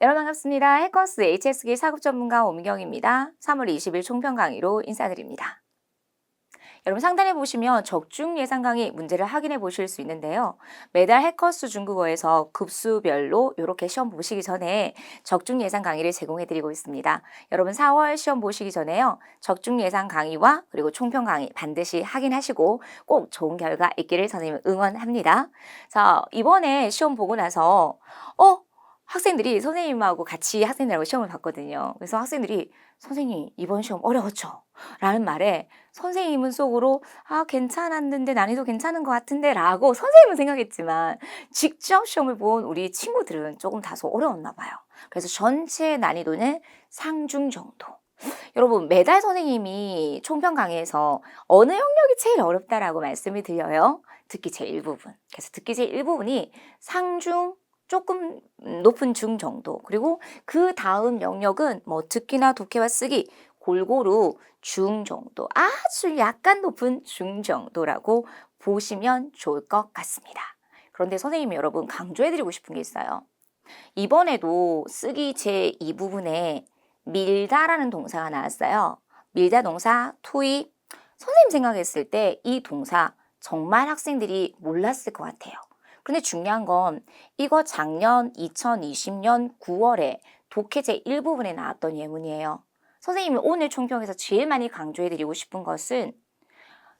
여러분 반갑습니다. 해커스 HSK 사급 전문가 오미경입니다. 3월 20일 총평 강의로 인사드립니다. 여러분 상단에 보시면 적중 예상 강의 문제를 확인해 보실 수 있는데요. 매달 해커스 중국어에서 급수별로 이렇게 시험 보시기 전에 적중 예상 강의를 제공해 드리고 있습니다. 여러분 4월 시험 보시기 전에요. 적중 예상 강의와 그리고 총평 강의 반드시 확인하시고 꼭 좋은 결과 있기를 선생님 응원합니다. 자, 이번에 시험 보고 나서 학생들이 선생님하고 같이 학생들하고 시험을 봤거든요. 그래서 학생들이 선생님 이번 시험 어려웠죠? 라는 말에 선생님은 속으로 괜찮았는데 난이도 괜찮은 것 같은데 라고 선생님은 생각했지만 직접 시험을 본 우리 친구들은 조금 다소 어려웠나 봐요. 그래서 전체 난이도는 상중 정도. 여러분 매달 선생님이 총평 강의에서 어느 영역이 제일 어렵다라고 말씀을 드려요. 듣기 제1부분. 그래서 듣기 제1부분이 상중 조금 높은 중 정도. 그리고 그 다음 영역은 뭐 듣기나 독해와 쓰기 골고루 중 정도. 아주 약간 높은 중 정도라고 보시면 좋을 것 같습니다. 그런데 선생님이 여러분 강조해드리고 싶은 게 있어요. 이번에도 쓰기 제2부분에 밀다라는 동사가 나왔어요. 밀다 동사 투입. 선생님 생각했을 때 이 동사 정말 학생들이 몰랐을 것 같아요. 근데 중요한 건 이거 작년 2020년 9월에 독해 제1부분에 나왔던 예문이에요. 선생님이 오늘 총평에서 제일 많이 강조해드리고 싶은 것은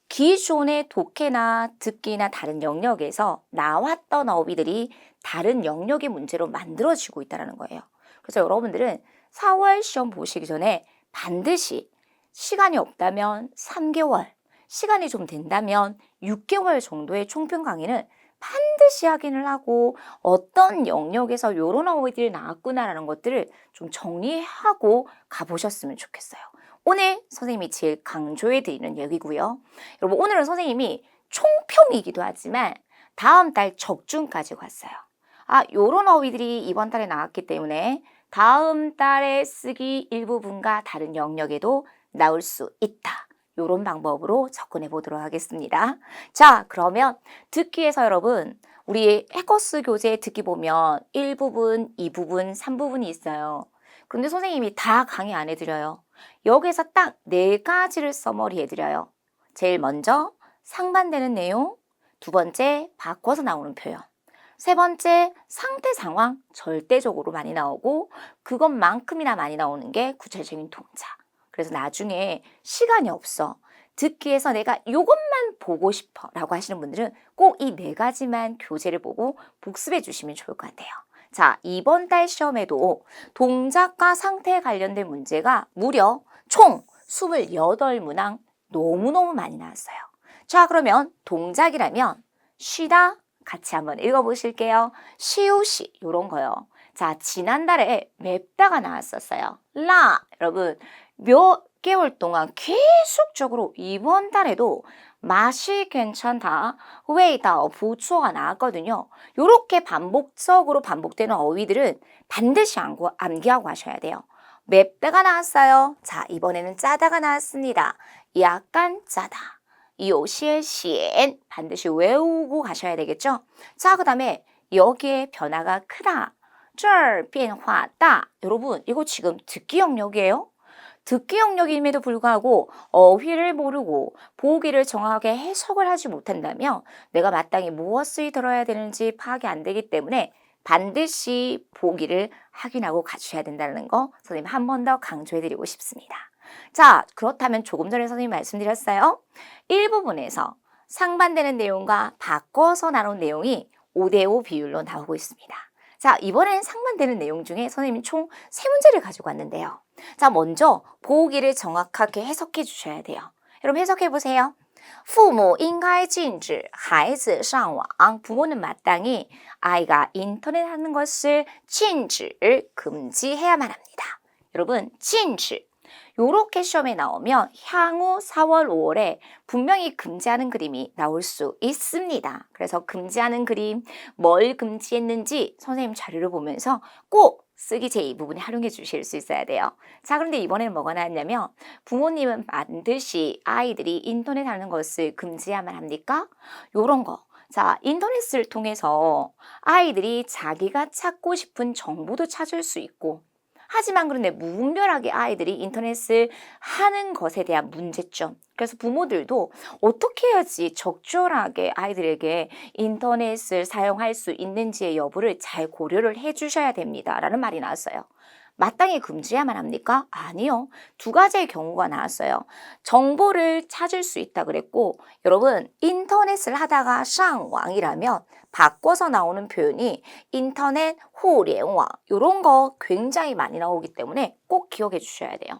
기존의 독해나 듣기나 다른 영역에서 나왔던 어휘들이 다른 영역의 문제로 만들어지고 있다는 거예요. 그래서 여러분들은 4월 시험 보시기 전에 반드시 시간이 없다면 3개월, 시간이 좀 된다면 6개월 정도의 총평 강의는 반드시 확인을 하고 어떤 영역에서 이런 어휘들이 나왔구나라는 것들을 좀 정리하고 가보셨으면 좋겠어요. 오늘 선생님이 제일 강조해드리는 얘기고요. 여러분 오늘은 선생님이 총평이기도 하지만 다음 달 적중까지 갔어요. 요런 어휘들이 이번 달에 나왔기 때문에 다음 달에 쓰기 일부분과 다른 영역에도 나올 수 있다. 요런 방법으로 접근해 보도록 하겠습니다. 자, 그러면 듣기에서 여러분 우리 해커스 교재 듣기 보면 1부분, 2부분, 3부분이 있어요. 그런데 선생님이 다 강의 안 해드려요. 여기서 딱 4가지를 써머리 해드려요. 제일 먼저 상반되는 내용, 두 번째 바꿔서 나오는 표현, 세 번째 상태 상황 절대적으로 많이 나오고 그것만큼이나 많이 나오는 게 구체적인 동작. 그래서 나중에 시간이 없어. 듣기에서 내가 이것만 보고 싶어 라고 하시는 분들은 꼭 이 4가지만 교재를 보고 복습해 주시면 좋을 것 같아요. 자, 이번 달 시험에도 동작과 상태에 관련된 문제가 무려 총 28문항 너무너무 많이 나왔어요. 자, 그러면 동작이라면 쉬다 같이 한번 읽어보실게요. 시우시 이런 거요. 자, 지난달에 맵다가 나왔었어요. 여러분 몇 개월 동안 계속적으로 이번 달에도 맛이 괜찮다, 웨이다, 부초가 나왔거든요. 이렇게 반복적으로 반복되는 어휘들은 반드시 암기하고 하셔야 돼요. 맵다가 나왔어요. 자, 이번에는 짜다가 나왔습니다. 약간 짜다. 요시엔 반드시 외우고 가셔야 되겠죠? 자, 그 다음에 여기에 변화가 크다. 这儿变化大. 여러분 이거 지금 듣기 영역이에요. 듣기 영역임에도 불구하고 어휘를 모르고 보기를 정확하게 해석을 하지 못한다면 내가 마땅히 무엇을 들어야 되는지 파악이 안 되기 때문에 반드시 보기를 확인하고 가셔야 된다는 거 선생님 한 번 더 강조해드리고 싶습니다. 자, 그렇다면 조금 전에 선생님이 말씀드렸어요. 1부분에서 상반되는 내용과 바꿔서 나눈 내용이 5대5 비율로 나오고 있습니다. 자, 이번엔 상반되는 내용 중에 선생님이 총 3문제를 가지고 왔는데요. 자, 먼저 보기를 정확하게 해석해 주셔야 돼요. 여러분 해석해 보세요. 父母应该禁止孩子上网. 부모는 마땅히 아이가 인터넷 하는 것을 禁止, 금지해야만 합니다. 여러분 禁止. 요렇게 시험에 나오면 향후 4월, 5월에 분명히 금지하는 그림이 나올 수 있습니다. 그래서 금지하는 그림, 뭘 금지했는지 선생님 자료를 보면서 꼭 쓰기 제2부분에 활용해 주실 수 있어야 돼요. 자, 그런데 이번에는 뭐가 나왔냐면 부모님은 반드시 아이들이 인터넷 하는 것을 금지해야만 합니까? 요런 거. 자, 인터넷을 통해서 아이들이 자기가 찾고 싶은 정보도 찾을 수 있고, 하지만 그런데 무분별하게 아이들이 인터넷을 하는 것에 대한 문제점. 그래서 부모들도 어떻게 해야지 적절하게 아이들에게 인터넷을 사용할 수 있는지의 여부를 잘 고려를 해 주셔야 됩니다. 라는 말이 나왔어요. 마땅히 금지해야만 합니까? 아니요. 두 가지의 경우가 나왔어요. 정보를 찾을 수 있다 그랬고, 여러분 인터넷을 하다가 쌍왕이라면 바꿔서 나오는 표현이 인터넷 호联网 이런 거 굉장히 많이 나오기 때문에 꼭 기억해 주셔야 돼요.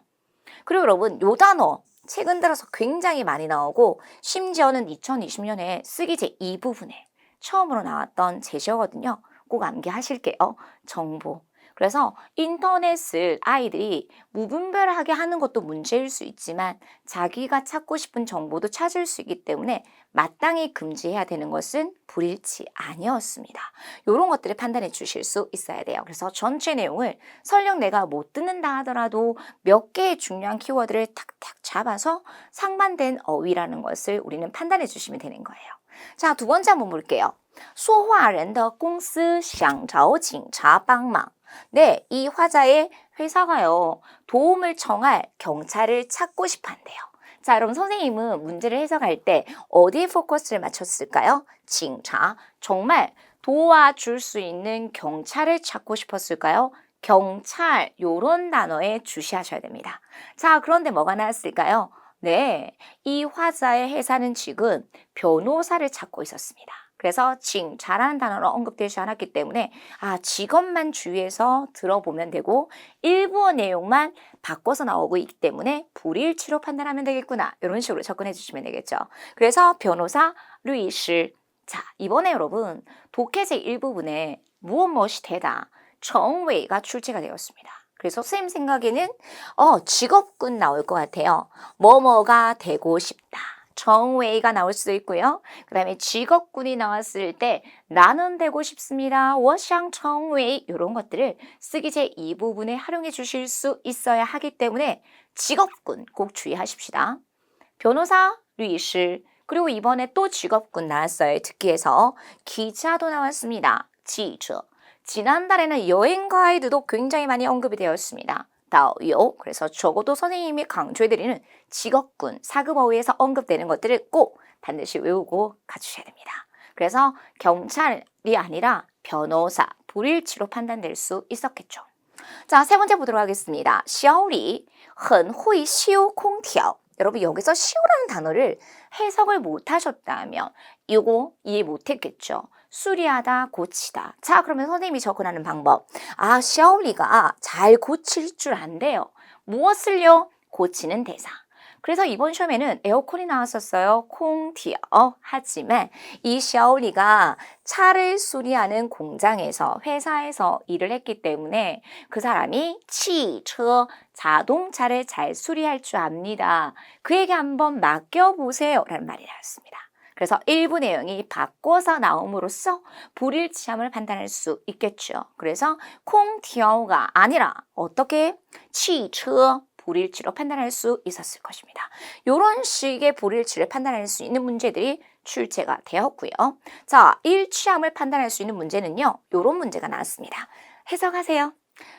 그리고 여러분 요 단어 최근 들어서 굉장히 많이 나오고 심지어는 2020년에 쓰기 제2부분에 처음으로 나왔던 제시어거든요. 꼭 암기하실게요. 정보. 그래서 인터넷을 아이들이 무분별하게 하는 것도 문제일 수 있지만 자기가 찾고 싶은 정보도 찾을 수 있기 때문에 마땅히 금지해야 되는 것은 불일치 아니었습니다. 이런 것들을 판단해 주실 수 있어야 돼요. 그래서 전체 내용을 설령 내가 못 듣는다 하더라도 몇 개의 중요한 키워드를 탁탁 잡아서 상반된 어휘라는 것을 우리는 판단해 주시면 되는 거예요. 자, 두 번째 한번 볼게요. 说话人的公司想找警察帮忙. 네, 이 화자의 회사가요, 도움을 청할 경찰을 찾고 싶어 한대요. 자, 여러분 선생님은 문제를 해석할 때 어디에 포커스를 맞췄을까요? 징차, 정말 도와줄 수 있는 경찰을 찾고 싶었을까요? 경찰, 요런 단어에 주시하셔야 됩니다. 자, 그런데 뭐가 나왔을까요? 네, 이 화자의 회사는 지금 변호사를 찾고 있었습니다. 그래서 징차라는 단어로 언급되지 않았기 때문에 직업만 주의해서 들어보면 되고 일부어 내용만 바꿔서 나오고 있기 때문에 불일치로 판단하면 되겠구나. 이런 식으로 접근해 주시면 되겠죠. 그래서 변호사,律师. 자, 이번에 여러분 독해제 일부분에 무엇 되다, 정웨이가 출제가 되었습니다. 그래서 선생님 생각에는 직업군 나올 것 같아요. 뭐뭐가 되고 싶다. 정웨이가 나올 수도 있고요. 그 다음에 직업군이 나왔을 때 나는 되고 싶습니다. 我想成为 이런 것들을 쓰기 제2부분에 활용해 주실 수 있어야 하기 때문에 직업군 꼭 주의하십시다. 변호사, 律师. 그리고 이번에 또 직업군 나왔어요. 듣기에서 기자도 나왔습니다. 记者. 지난달에는 여행 가이드도 굉장히 많이 언급이 되었습니다. 다오요. 그래서 적어도 선생님이 강조해드리는 직업군, 사급어휘에서 언급되는 것들을 꼭 반드시 외우고 가주셔야 됩니다. 그래서 경찰이 아니라 변호사, 불일치로 판단될 수 있었겠죠. 자, 세 번째 보도록 하겠습니다. 小李很会修空调. 여러분 여기서 시오라는 단어를 해석을 못하셨다면 이거 이해 못했겠죠. 수리하다, 고치다. 자, 그러면 선생님이 접근하는 방법. 샤오리가 잘 고칠 줄 안돼요. 무엇을요? 고치는 대상. 그래서 이번 시험에는 에어컨이 나왔었어요. 콩티어. 하지만 이 샤오리가 차를 수리하는 공장에서, 회사에서 일을 했기 때문에 그 사람이汽车, 자동차를 잘 수리할 줄 압니다. 그에게 한번 맡겨보세요. 라는 말이 나왔습니다. 그래서 일부 내용이 바꿔서 나옴으로써 불일치함을 판단할 수 있겠죠. 그래서 콩티어가 아니라 어떻게? 汽车 불일치로 판단할 수 있었을 것입니다. 이런 식의 불일치를 판단할 수 있는 문제들이 출제가 되었고요. 자, 일치함을 판단할 수 있는 문제는요. 이런 문제가 나왔습니다. 해석하세요.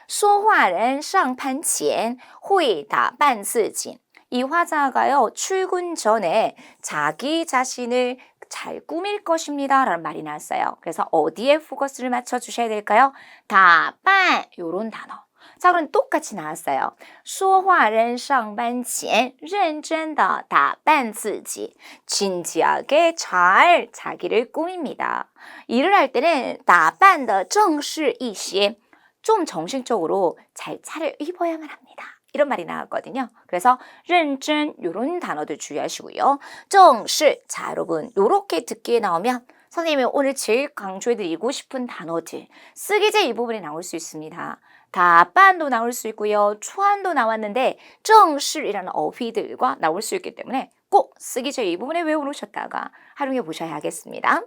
说话人上班前会打扮自己. 이 화자가요, 출근 전에 자기 자신을 잘 꾸밀 것입니다. 라는 말이 나왔어요. 그래서 어디에 포커스를 맞춰 주셔야 될까요? 打扮 요런 단어. 자, 그럼 똑같이 나왔어요. 说话人上班前认真地打扮自己. 진지하게 잘 자기를 꾸밉니다. 일을 할 때는 打扮得正式一些. 좀 정식적으로 잘 차려입어야만 합니다. 이런 말이 나왔거든요. 그래서 认真 이런 단어들 주의하시고요. 正式 자, 여러분 이렇게 듣기에 나오면 선생님이 오늘 제일 강조해드리고 싶은 단어들 쓰기제 이 부분에 나올 수 있습니다. 다반도 나올 수 있고요. 초안도 나왔는데 正式이라는 어휘들과 나올 수 있기 때문에 꼭 쓰기제 이 부분에 외워놓으셨다가 활용해 보셔야 하겠습니다.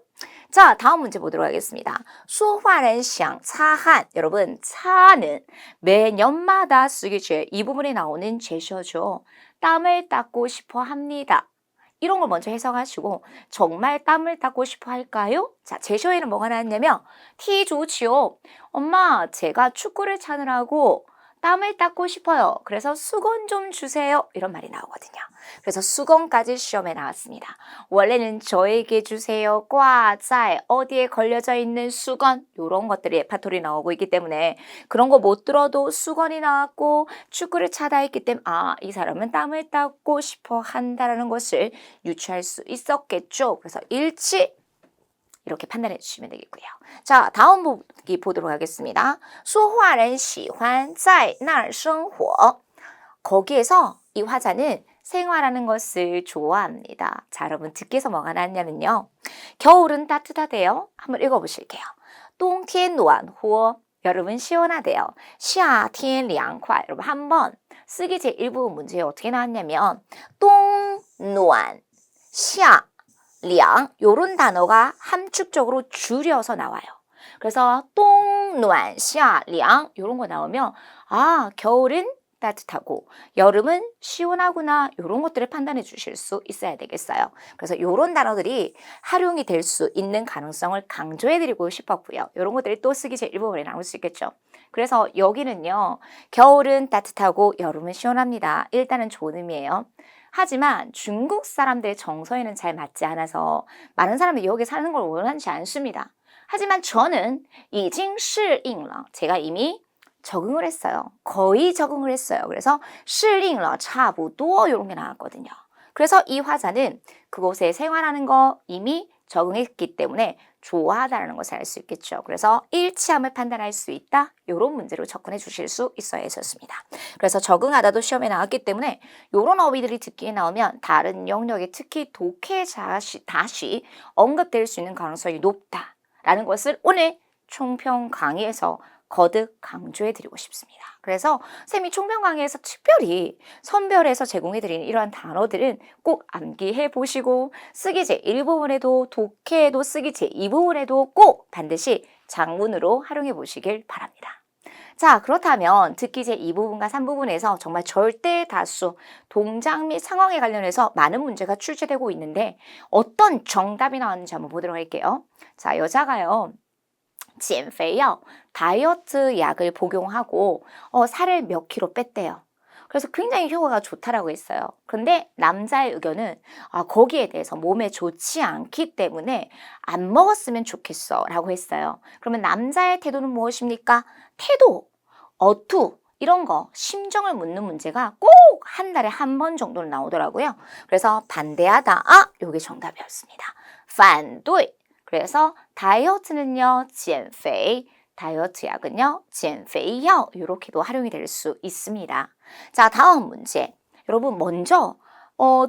자, 다음 문제 보도록 하겠습니다. 说话人想擦汗. 여러분, 차는 매년마다 쓰기제 이 부분에 나오는 제시어죠. 땀을 닦고 싶어 합니다. 이런 걸 먼저 해석하시고 정말 땀을 닦고 싶어 할까요? 자, 제시어에는 뭐가 나왔냐면 티조치요. 엄마, 제가 축구를 차느라고 땀을 닦고 싶어요. 그래서 수건 좀 주세요. 이런 말이 나오거든요. 그래서 수건까지 시험에 나왔습니다. 원래는 저에게 주세요. 꽈在 어디에 걸려져 있는 수건 이런 것들이 레파토리 나오고 있기 때문에 그런 거 못 들어도 수건이 나왔고 축구를 차다 했기 때문에 이 사람은 땀을 닦고 싶어 한다라는 것을 유추할 수 있었겠죠. 그래서 일치 이렇게 판단해 주시면 되겠고요. 자, 다음 보기 보도록 하겠습니다. 说话人喜欢在那儿生活. 거기에서 이 화자는 생활하는 것을 좋아합니다. 자, 여러분 듣기에서 뭐가 나왔냐면요. 겨울은 따뜻하대요. 한번 읽어보실게요. 冬天暖和. 여름은 시원하대요. 夏天凉快. 여러분 한번 쓰기 제1부분 문제에 어떻게 나왔냐면 冬暖夏량 요런 단어가 함축적으로 줄여서 나와요. 그래서 똥,暖, 샤, 량 요런 거 나오면 겨울은 따뜻하고 여름은 시원하구나 요런 것들을 판단해 주실 수 있어야 되겠어요. 그래서 요런 단어들이 활용이 될 수 있는 가능성을 강조해 드리고 싶었고요. 요런 것들이 또 쓰기 제1부분에 나올 수 있겠죠. 그래서 여기는요. 겨울은 따뜻하고 여름은 시원합니다. 일단은 좋은 의미예요. 하지만 중국 사람들의 정서에는 잘 맞지 않아서 많은 사람들이 여기 사는 걸 원하지 않습니다. 하지만 저는 已经适应了. 제가 이미 적응을 했어요. 거의 적응을 했어요. 그래서 适应了差不多이런 게 나왔거든요. 그래서 이 화자는 그곳에 생활하는 거 이미 적응했기 때문에 좋아하다는 것을 알 수 있겠죠. 그래서 일치함을 판단할 수 있다. 이런 문제로 접근해 주실 수 있어야 했었습니다. 그래서 적응하다도 시험에 나왔기 때문에 이런 어휘들이 듣기에 나오면 다른 영역에 특히 독해 다시 언급될 수 있는 가능성이 높다라는 것을 오늘 총평 강의에서 거듭 강조해 드리고 싶습니다. 그래서 쌤이 총평 강의에서 특별히 선별해서 제공해 드리는 이러한 단어들은 꼭 암기해 보시고 쓰기 제1부분에도 독해에도 쓰기 제2부분에도 꼭 반드시 장문으로 활용해 보시길 바랍니다. 자, 그렇다면 듣기 제2부분과 3부분에서 정말 절대 다수 동작 및 상황에 관련해서 많은 문제가 출제되고 있는데 어떤 정답이 나왔는지 한번 보도록 할게요. 자, 여자가요. 减肥药, 다이어트 약을 복용하고 살을 몇 킬로 뺐대요. 그래서 굉장히 효과가 좋다라고 했어요. 그런데 남자의 의견은 거기에 대해서 몸에 좋지 않기 때문에 안 먹었으면 좋겠어 라고 했어요. 그러면 남자의 태도는 무엇입니까? 태도, 어투 이런 거 심정을 묻는 문제가 꼭 한 달에 한 번 정도는 나오더라고요. 그래서 반대하다, 요게 정답이었습니다. 反对 그래서 다이어트는요, 减肥, 다이어트 약은요, 减肥药 이렇게도 활용이 될 수 있습니다. 자, 다음 문제. 여러분 먼저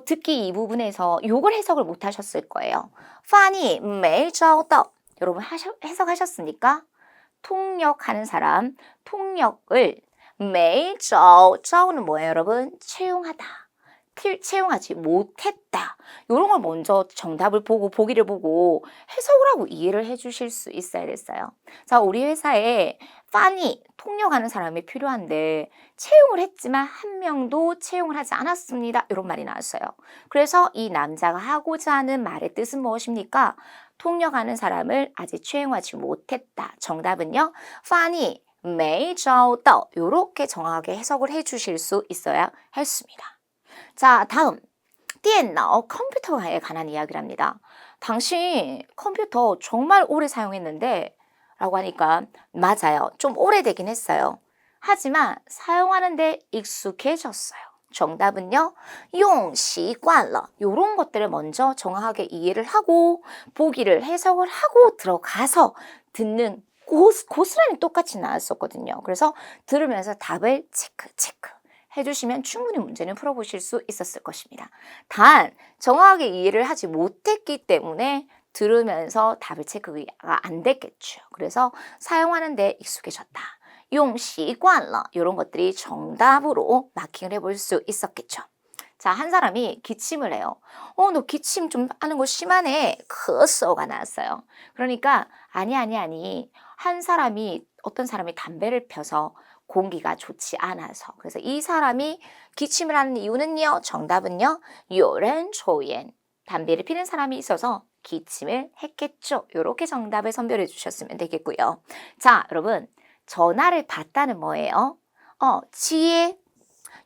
듣기 이 부분에서 요걸 해석을 못 하셨을 거예요. 发你没找到 여러분 해석하셨습니까? 통역하는 사람, 통역을 没找, 找는 뭐예요, 여러분? 채용하다. 채용하지 못했다. 이런 걸 먼저 정답을 보고 보기를 보고 해석을 하고 이해를 해주실 수 있어야 됐어요. 자, 우리 회사에 파니 통역하는 사람이 필요한데 채용을 했지만 한 명도 채용을 하지 않았습니다. 이런 말이 나왔어요. 그래서 이 남자가 하고자 하는 말의 뜻은 무엇입니까? 통역하는 사람을 아직 채용하지 못했다. 정답은요. 파니 没找到 이렇게 정확하게 해석을 해주실 수 있어야 했습니다. 자, 다음 电脑 컴퓨터에 관한 이야기를 합니다. 당신 컴퓨터 정말 오래 사용했는데 라고 하니까 맞아요. 좀 오래되긴 했어요. 하지만 사용하는데 익숙해졌어요. 정답은요. 用习惯了 이런 것들을 먼저 정확하게 이해를 하고 보기를 해석을 하고 들어가서 듣는 고스란히 똑같이 나왔었거든요. 그래서 들으면서 답을 체크 해주시면 충분히 문제는 풀어보실 수 있었을 것입니다. 단 정확하게 이해를 하지 못했기 때문에 들으면서 답을 체크가 안 됐겠죠. 그래서 사용하는 데 익숙해졌다. 用习惯了 이런 것들이 정답으로 마킹을 해볼 수 있었겠죠. 자, 한 사람이 기침을 해요. 너 기침 좀 하는 거 심하네.咳嗽가 나왔어요. 그러니까 아니. 어떤 사람이 담배를 펴서 공기가 좋지 않아서 그래서 이 사람이 기침을 하는 이유는요. 정답은요. 有人抽烟 담배를 피는 사람이 있어서 기침을 했겠죠. 이렇게 정답을 선별해 주셨으면 되겠고요. 자, 여러분 전화를 받다는 뭐예요? 지혜.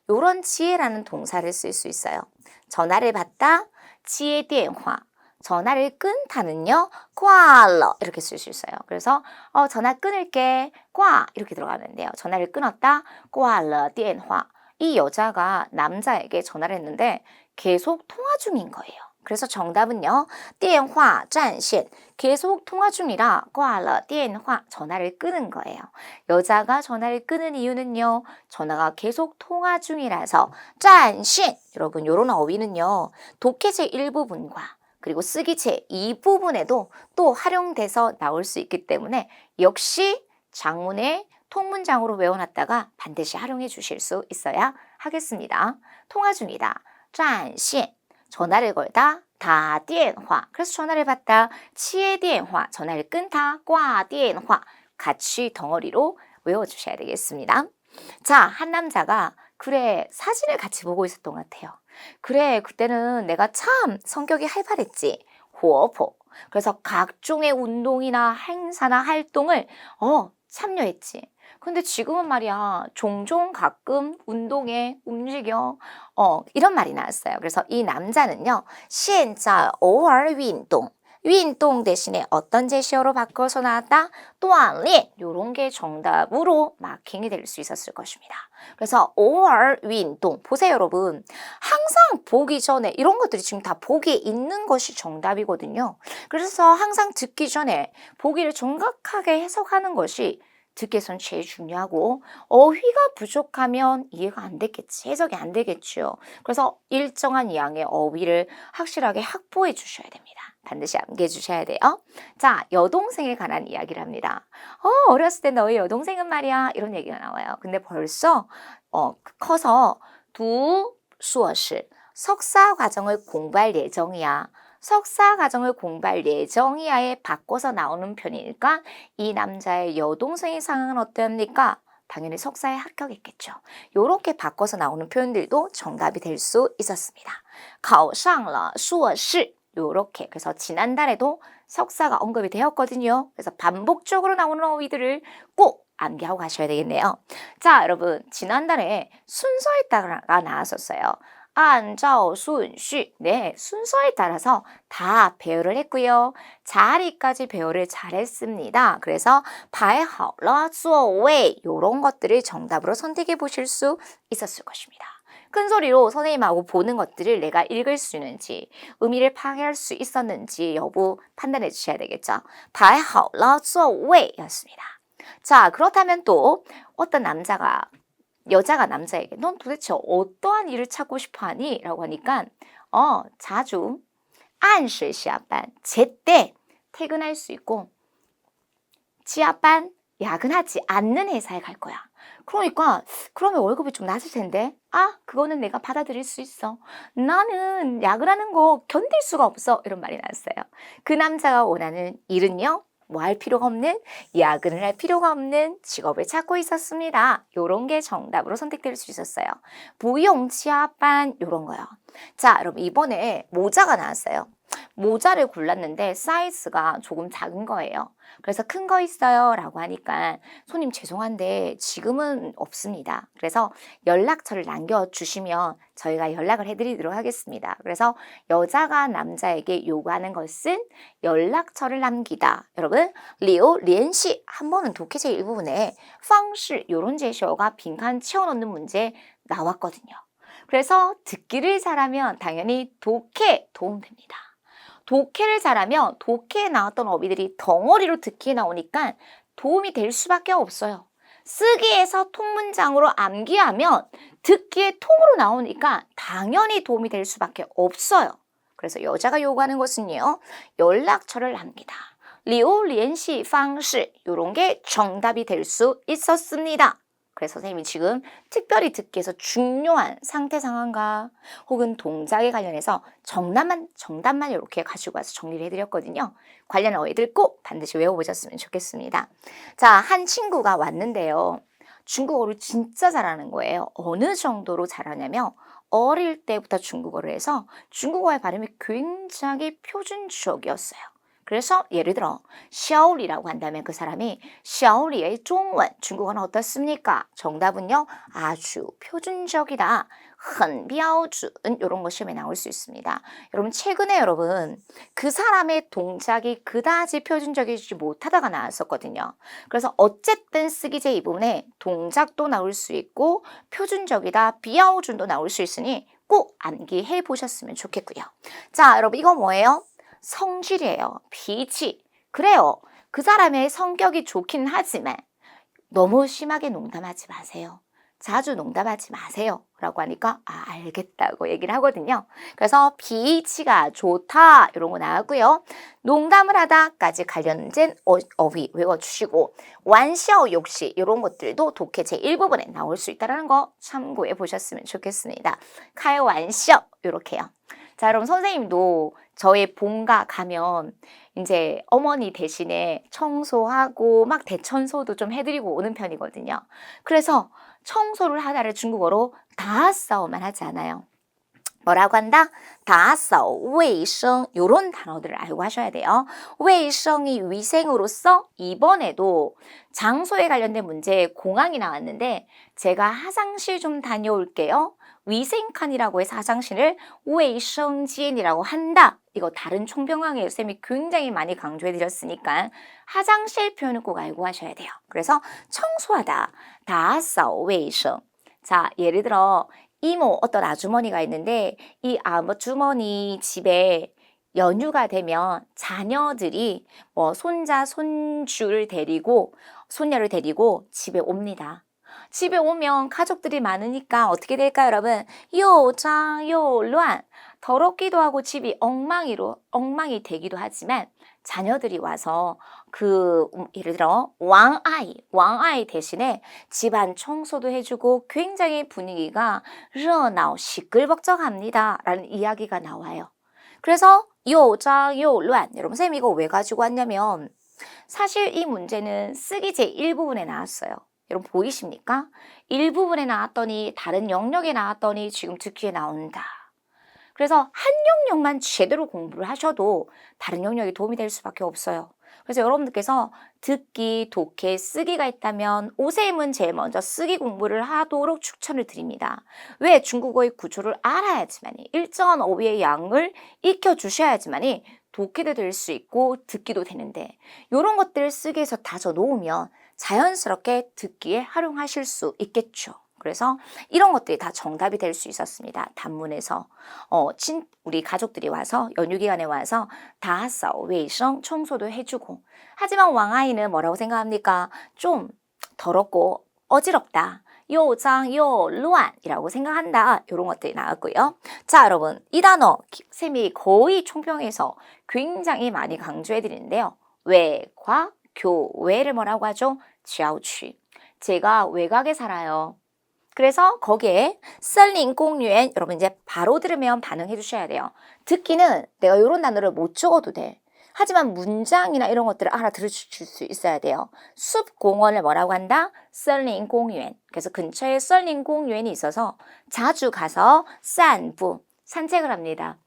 요런 지혜라는 동사를 쓸 수 있어요. 전화를 받다, 지혜 电话. 전화를 끊다는요, 挂了 이렇게 쓸 수 있어요. 그래서 전화 끊을게, 挂 이렇게 들어가면 돼요. 전화를 끊었다, 挂了电话. 이 여자가 남자에게 전화를 했는데 계속 통화 중인 거예요. 그래서 정답은요, 电话占线. 계속 통화 중이라 挂了电话. 전화를 끊은 거예요. 여자가 전화를 끊은 이유는요, 전화가 계속 통화 중이라서 占线. 여러분, 요런 어휘는요, 독해제 일부분과 그리고 쓰기체 이 부분에도 또 활용돼서 나올 수 있기 때문에 역시 장문의 통문장으로 외워놨다가 반드시 활용해 주실 수 있어야 하겠습니다. 통화 중이다. 占线. 전화를 걸다. 打电话. 그래서 전화를 받다. 接电话. 전화를 끊다. 挂电话. 같이 덩어리로 외워주셔야 되겠습니다. 자, 한 남자가 그래 사진을 같이 보고 있었던 것 같아요. 그래 그때는 내가 참 성격이 활발했지. 活泼. 그래서 각종의 운동이나 행사나 활동을 참여했지. 근데 지금은 말이야 종종 가끔 운동에 움직여 이런 말이 나왔어요. 그래서 이 남자는요 现在偶尔运动 运动 대신에 어떤 제시어로 바꿔서 나왔다? 锻炼 요런 게 정답으로 마킹이 될 수 있었을 것입니다. 그래서 偶尔运动 보세요 여러분. 항상 보기 전에 이런 것들이 지금 다 보기에 있는 것이 정답이거든요. 그래서 항상 듣기 전에 보기를 정확하게 해석하는 것이 듣기에선 제일 중요하고 어휘가 부족하면 이해가 안 됐겠지. 해석이 안 되겠죠. 그래서 일정한 양의 어휘를 확실하게 확보해 주셔야 됩니다. 반드시 암기해 주셔야 돼요. 자, 여동생에 관한 이야기를 합니다. 어렸을 때 너희 여동생은 말이야 이런 얘기가 나와요. 근데 벌써 커서 두 수어실 석사 과정을 공부할 예정이야. 석사 과정을 공부할 예정이야에 바꿔서 나오는 편이니까 이 남자의 여동생의 상황은 어땠습니까? 당연히 석사에 합격했겠죠. 이렇게 바꿔서 나오는 표현들도 정답이 될 수 있었습니다. 考上了硕士 요렇게. 그래서 지난달에도 석사가 언급이 되었거든요. 그래서 반복적으로 나오는 어휘들을 꼭 암기하고 가셔야 되겠네요. 자, 여러분 지난달에 순서에 따라가 나왔었어요. 按照顺序. 네, 순서에 따라서 다 배열을 했고요. 자리까지 배열을 잘했습니다. 그래서 排好了座位 이런 것들을 정답으로 선택해 보실 수 있었을 것입니다. 큰 소리로 선생님하고 보는 것들을 내가 읽을 수 있는지 의미를 파악할 수 있었는지 여부 판단해 주셔야 되겠죠. 排好了座位 였습니다. 자, 그렇다면 또 어떤 여자가 남자에게 넌 도대체 어떠한 일을 찾고 싶어 하니? 라고 하니까 자주 按时下班 제때 퇴근할 수 있고 加班 야근하지 않는 회사에 갈 거야. 그러니까 그러면 월급이 좀 낮을 텐데 그거는 내가 받아들일 수 있어. 나는 야근하는 거 견딜 수가 없어. 이런 말이 나왔어요. 그 남자가 원하는 일은요. 뭐 할 필요가 없는, 야근을 할 필요가 없는 직업을 찾고 있었습니다. 요런 게 정답으로 선택될 수 있었어요. 무용치아반 요런 거요. 자, 여러분 이번에 모자가 나왔어요. 모자를 골랐는데 사이즈가 조금 작은 거예요. 그래서 큰 거 있어요 라고 하니까 손님 죄송한데 지금은 없습니다. 그래서 연락처를 남겨주시면 저희가 연락을 해드리도록 하겠습니다. 그래서 여자가 남자에게 요구하는 것은 연락처를 남기다. 여러분 리오联系 한 번은 독해제 일부분에 方式 요런 제시어가 빈칸 채워넣는 문제 나왔거든요. 그래서 듣기를 잘하면 당연히 독해 도움됩니다. 독해를 잘하면 독해에 나왔던 어휘들이 덩어리로 듣기에 나오니까 도움이 될 수밖에 없어요. 쓰기에서 통문장으로 암기하면 듣기에 통으로 나오니까 당연히 도움이 될 수밖에 없어요. 그래서 여자가 요구하는 것은요. 연락처를 남기다. 리오联系方式 이런 게 정답이 될 수 있었습니다. 그래서 선생님이 지금 특별히 듣기에서 중요한 상태 상황과 혹은 동작에 관련해서 정답만 이렇게 가지고 와서 정리를 해드렸거든요. 관련 어휘들 꼭 반드시 외워보셨으면 좋겠습니다. 자, 한 친구가 왔는데요. 중국어를 진짜 잘하는 거예요. 어느 정도로 잘하냐면 어릴 때부터 중국어를 해서 중국어의 발음이 굉장히 표준적이었어요. 그래서 예를 들어 샤오리라고 한다면 그 사람이 샤오리의 중원 중국어는 어떻습니까? 정답은요. 아주 표준적이다. 很标准 이런 거 시험에 나올 수 있습니다. 여러분 최근에 여러분 그 사람의 동작이 그다지 표준적이지 못하다가 나왔었거든요. 그래서 어쨌든 쓰기제 이 부분에 동작도 나올 수 있고 표준적이다, 비아오준도 나올 수 있으니 꼭 암기해 보셨으면 좋겠고요. 자, 여러분 이거 뭐예요? 성질이에요.脾气. 그래요. 그 사람의 성격이 좋긴 하지만 너무 심하게 농담하지 마세요. 자주 농담하지 마세요. 라고 하니까 알겠다고 얘기를 하거든요. 그래서 비치가 좋다 이런 거 나왔고요. 농담을 하다까지 관련된 어휘 외워주시고 완샤오 역시 이런 것들도 독해 제1부분에 나올 수 있다는 거 참고해 보셨으면 좋겠습니다. 카이 완샤오 이렇게요. 자, 여러분 선생님도 저의 본가 가면 이제 어머니 대신에 청소하고 막 대청소도 좀 해드리고 오는 편이거든요. 그래서 청소를 하다를 중국어로 다싸오만 하지 않아요. 뭐라고 한다? 다싸오, 웨이성 이런 단어들을 알고 하셔야 돼요. 웨이성이 위생으로서 이번에도 장소에 관련된 문제 공항이 나왔는데 제가 화장실 좀 다녀올게요. 위생칸이라고 해서 화장실을 웨이성지엔이라고 한다. 이거 다른 총평강의 쌤이 굉장히 많이 강조해 드렸으니까 화장실 표현은 꼭 알고 하셔야 돼요. 그래서 청소하다, 다싸오 웨이성. 자, 예를 들어 이모 어떤 아주머니가 있는데 이 아주머니 집에 연휴가 되면 자녀들이 뭐 손자, 손주를 데리고 손녀를 데리고 집에 옵니다. 집에 오면 가족들이 많으니까 어떻게 될까요, 여러분? 요장, 요乱. 더럽기도 하고 집이 엉망이 되기도 하지만 자녀들이 와서 예를 들어 왕아이 대신에 집안 청소도 해주고 굉장히 분위기가热闹, 시끌벅적합니다. 라는 이야기가 나와요. 그래서 요장, 요乱. 여러분 선생님 이거 왜 가지고 왔냐면 사실 이 문제는 쓰기 제1부분에 나왔어요. 여러분 보이십니까? 1부분에 나왔더니 다른 영역에 나왔더니 지금 듣기에 나온다. 그래서 한 영역만 제대로 공부를 하셔도 다른 영역이 도움이 될 수밖에 없어요. 그래서 여러분들께서 듣기, 독해, 쓰기가 있다면 오세임은 제일 먼저 쓰기 공부를 하도록 추천을 드립니다. 왜? 중국어의 구조를 알아야지만이 일정한 어휘의 양을 익혀주셔야지만이 독해도 될 수 있고 듣기도 되는데 이런 것들을 쓰기에서 다져 놓으면 자연스럽게 듣기에 활용하실 수 있겠죠. 그래서 이런 것들이 다 정답이 될 수 있었습니다. 단문에서 우리 가족들이 와서 연휴 기간에 와서 다싸오 웨이성 청소도 해주고 하지만 왕아이는 뭐라고 생각합니까? 좀 더럽고 어지럽다. 요장, 요乱이라고 생각한다. 이런 것들이 나왔고요. 자, 여러분 이 단어 쌤이 거의 총평에서 굉장히 많이 강조해 드리는데요. 외과, 교외를 뭐라고 하죠? 지하우취. 제가 외곽에 살아요. 그래서 거기에 썰링공유엔 여러분 이제 바로 들으면 반응해 주셔야 돼요. 듣기는 내가 이런 단어를 못 적어도 돼. 하지만 문장이나 이런 것들을 알아들으실 수 있어야 돼요. 숲공원을 뭐라고 한다? 썰링공유엔. 그래서 근처에 썰링공유엔이 있어서 자주 가서 산책을 합니다.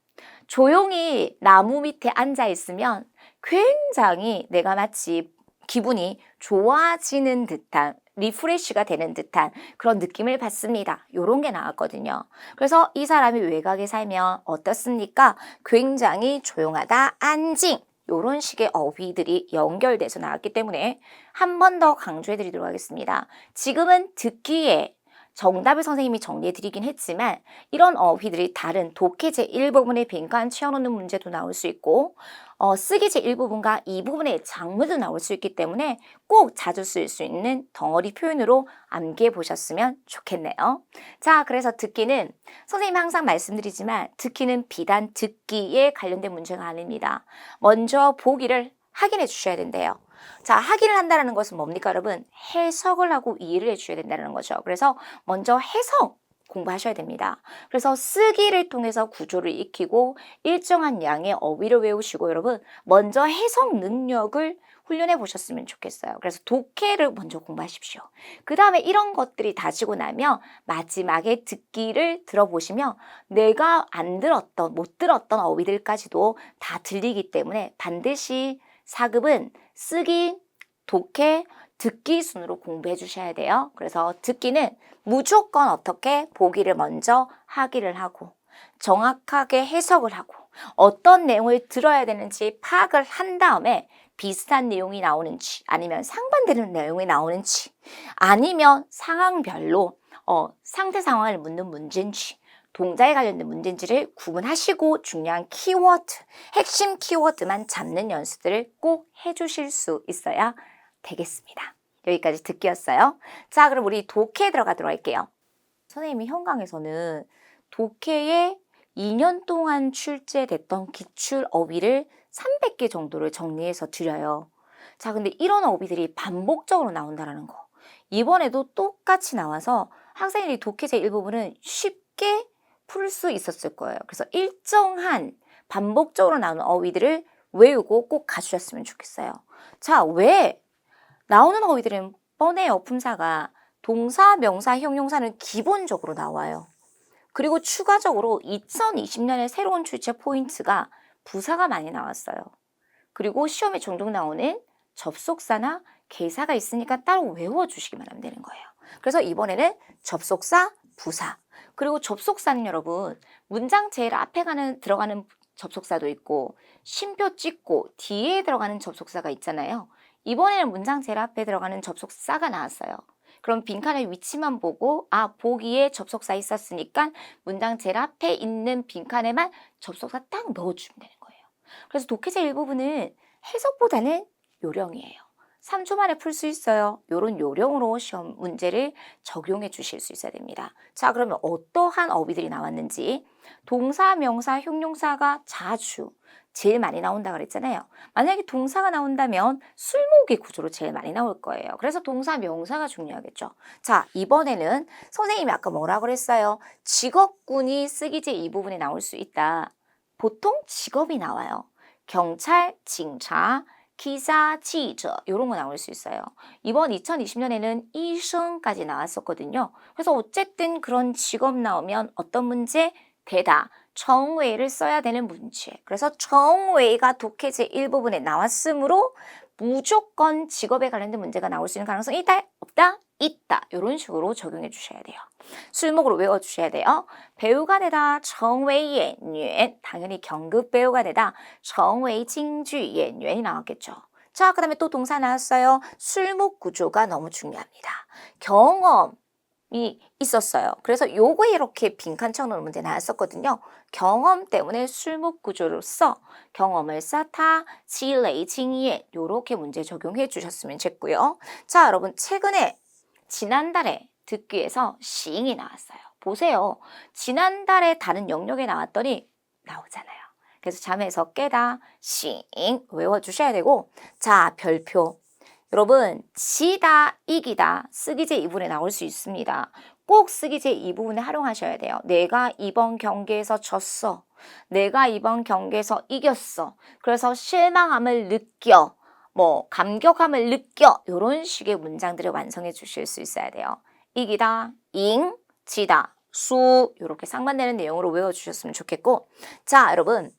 조용히 나무 밑에 앉아 있으면 굉장히 내가 마치 기분이 좋아지는 듯한 리프레쉬가 되는 듯한 그런 느낌을 받습니다. 요런 게 나왔거든요. 그래서 이 사람이 외곽에 살면 어떻습니까? 굉장히 조용하다, 안징. 요런 식의 어휘들이 연결돼서 나왔기 때문에 한 번 더 강조해 드리도록 하겠습니다. 지금은 듣기에 정답을 선생님이 정리해 드리긴 했지만 이런 어휘들이 다른 독해 제1부분의 빈칸 채워놓는 문제도 나올 수 있고 쓰기 제1부분과 2부분의 장문도 나올 수 있기 때문에 꼭 자주 쓸 수 있는 덩어리 표현으로 암기해 보셨으면 좋겠네요. 자, 그래서 듣기는 선생님이 항상 말씀드리지만 듣기는 비단 듣기에 관련된 문제가 아닙니다. 먼저 보기를 확인해 주셔야 된대요. 자, 확인을 한다는 것은 뭡니까, 여러분? 해석을 하고 이해를 해주셔야 된다는 거죠. 그래서 먼저 해석 공부하셔야 됩니다. 그래서 쓰기를 통해서 구조를 익히고 일정한 양의 어휘를 외우시고 여러분 먼저 해석 능력을 훈련해 보셨으면 좋겠어요. 그래서 독해를 먼저 공부하십시오. 그 다음에 이런 것들이 다지고 나면 마지막에 듣기를 들어보시면 내가 안 들었던, 못 들었던 어휘들까지도 다 들리기 때문에 반드시 4급은 쓰기, 독해, 듣기 순으로 공부해 주셔야 돼요. 그래서 듣기는 무조건 어떻게 보기를 먼저 하기를 하고 정확하게 해석을 하고 어떤 내용을 들어야 되는지 파악을 한 다음에 비슷한 내용이 나오는지 아니면 상반되는 내용이 나오는지 아니면 상황별로 상태 상황을 묻는 문제인지 동작에 관련된 문제인지를 구분하시고 중요한 키워드, 핵심 키워드만 잡는 연습들을 꼭 해주실 수 있어야 되겠습니다. 여기까지 듣기였어요. 자, 그럼 우리 독해에 들어가도록 할게요. 선생님이 현강에서는 독해에 2년 동안 출제됐던 기출 어휘를 300개 정도를 정리해서 드려요. 자, 근데 이런 어휘들이 반복적으로 나온다는 거. 이번에도 똑같이 나와서 학생들이 독해제 일부분은 쉽게 풀 수 있었을 거예요. 그래서 일정한 반복적으로 나오는 어휘들을 외우고 꼭 가주셨으면 좋겠어요. 자, 왜? 나오는 어휘들은 뻔해요. 품사가. 동사, 명사, 형용사는 기본적으로 나와요. 그리고 추가적으로 2020년에 새로운 출제 포인트가 부사가 많이 나왔어요. 그리고 시험에 종종 나오는 접속사나 개사가 있으니까 따로 외워주시기만 하면 되는 거예요. 그래서 이번에는 접속사, 부사. 그리고 접속사는 여러분 문장 제일 앞에 들어가는 접속사도 있고 쉼표 찍고 뒤에 들어가는 접속사가 있잖아요. 이번에는 문장 제일 앞에 들어가는 접속사가 나왔어요. 그럼 빈칸의 위치만 보고 보기에 접속사 있었으니까 문장 제일 앞에 있는 빈칸에만 접속사 딱 넣어주면 되는 거예요. 그래서 독해제 일부분은 해석보다는 요령이에요. 3초 만에 풀 수 있어요. 이런 요령으로 시험 문제를 적용해 주실 수 있어야 됩니다. 자, 그러면 어떠한 어휘들이 나왔는지 동사, 명사, 형용사가 자주 제일 많이 나온다 그랬잖아요. 만약에 동사가 나온다면 술목의 구조로 제일 많이 나올 거예요. 그래서 동사, 명사가 중요하겠죠. 자, 이번에는 선생님이 아까 뭐라 그랬어요? 직업군이 쓰기제 이 부분에 나올 수 있다. 보통 직업이 나와요. 경찰, 징차, 기사, 지저 이런 거 나올 수 있어요. 이번 2020년에는 이성까지 나왔었거든요. 그래서 어쨌든 그런 직업 나오면 어떤 문제? 대다, 정외를 써야 되는 문제. 그래서 정외가 독해제 일부분에 나왔으므로 무조건 직업에 관련된 문제가 나올 수 있는 가능성이 있다? 없다? 있다. 이런 식으로 적용해 주셔야 돼요. 술목으로 외워주셔야 돼요. 배우가 되다, 정외演员. 당연히 경급 배우가 되다, 정외 징주演员이 나왔겠죠. 자, 그 다음에 또 동사 나왔어요. 술목 구조가 너무 중요합니다. 경험이 있었어요. 그래서 요거 이렇게 빈칸 쳐놓은 문제 나왔었거든요. 경험 때문에 술목 구조로서 경험을 쌓다, 지레이 징예 요렇게 문제 적용해 주셨으면 좋고요. 자, 여러분 최근에 지난달에 듣기에서 시잉이 나왔어요. 보세요. 지난달에 다른 영역에 나왔더니 나오잖아요. 그래서 잠에서 깨다, 시잉 외워주셔야 되고 자, 별표. 여러분 지다, 이기다 쓰기제 2부분에 나올 수 있습니다. 꼭 쓰기제 2부분에 활용하셔야 돼요. 내가 이번 경기에서 졌어. 내가 이번 경기에서 이겼어. 그래서 실망함을 느껴. 감격함을 느껴. 이런 식의 문장들을 완성해 주실 수 있어야 돼요. 이기다, 잉, 지다, 수 이렇게 상반되는 내용으로 외워주셨으면 좋겠고 자, 여러분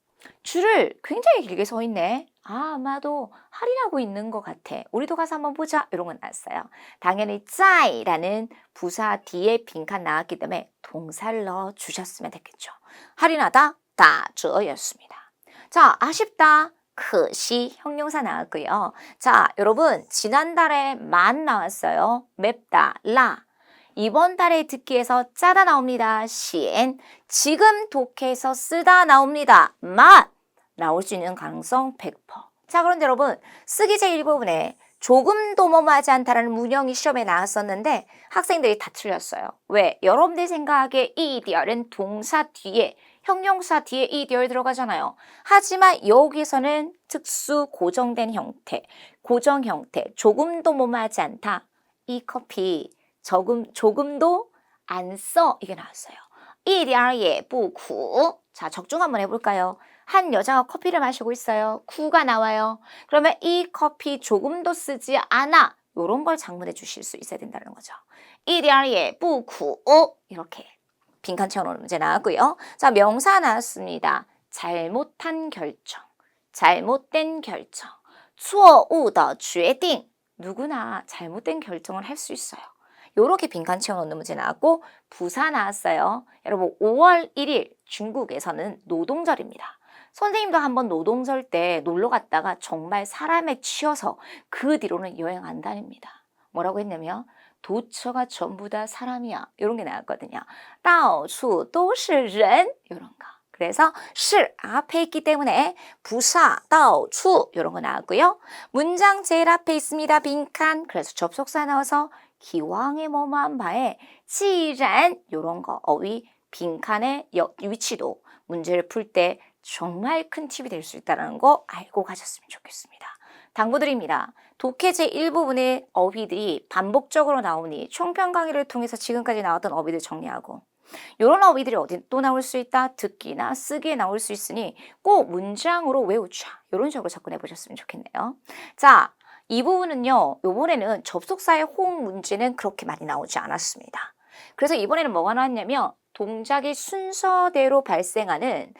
줄을 굉장히 길게 서 있네. 아마도 할인하고 있는 것 같아. 우리도 가서 한번 보자. 이런 건 나왔어요. 당연히 짜이라는 부사 뒤에 빈칸 나왔기 때문에 동사를 넣어주셨으면 됐겠죠. 할인하다, 다저였습니다. 자, 아쉽다. 크시 형용사 나왔고요. 자, 여러분 지난달에 만 나왔어요. 맵다, 라. 이번 달에 듣기에서 짜다 나옵니다. 시엔. 지금 독해에서 쓰다 나옵니다. 맛. 나올 수 있는 가능성 100%. 자, 그런데 여러분 쓰기제 일부분에 조금도 뭐뭐하지 않다라는 문형이 시험에 나왔었는데 학생들이 다 틀렸어요. 왜? 여러분들 생각에 이디얼은 동사 뒤에 형용사 뒤에 이디얼 들어가잖아요. 하지만 여기서는 특수 고정된 형태, 고정 형태, 조금도 뭐뭐하지 않다. 이 커피 조금도 안 써. 이게 나왔어요. 一点也不苦. 자, 적중 한번 해볼까요? 한 여자가 커피를 마시고 있어요. 구가 나와요. 그러면 이 커피 조금도 쓰지 않아. 요런 걸 장문해 주실 수 있어야 된다는 거죠. 一点也不苦 이렇게 빈칸 채워놓는 문제 나왔고요. 자, 명사 나왔습니다. 잘못한 결정, 잘못된 결정, 错误的决定. 누구나 잘못된 결정을 할 수 있어요. 요렇게 빈칸 채워놓는 문제 나왔고, 부사 나왔어요. 여러분 5월 1일 중국에서는 노동절입니다. 선생님도 한번 노동절 때 놀러 갔다가 정말 사람에 치여서 그 뒤로는 여행 안 다닙니다. 뭐라고 했냐면 도처가 전부 다 사람이야. 이런 게 나왔거든요. 到处都是人 이런 거. 그래서 是 앞에 있기 때문에 부사 到处 이런 거 나왔고요. 문장 제일 앞에 있습니다. 빈칸. 그래서 접속사 나와서 기왕에 뭐뭐한 바에 既然 이런 거 어휘 빈칸의 위치도 문제를 풀 때 정말 큰 팁이 될 수 있다는 거 알고 가셨으면 좋겠습니다. 당부드립니다. 독해제 일부분의 어휘들이 반복적으로 나오니 총평 강의를 통해서 지금까지 나왔던 어휘들 정리하고 이런 어휘들이 어디 또 나올 수 있다. 듣기나 쓰기에 나올 수 있으니 꼭 문장으로 외우자. 이런 식으로 접근해 보셨으면 좋겠네요. 자, 이 부분은요. 이번에는 접속사의 호응 문제는 그렇게 많이 나오지 않았습니다. 그래서 이번에는 뭐가 나왔냐면 동작의 순서대로 발생하는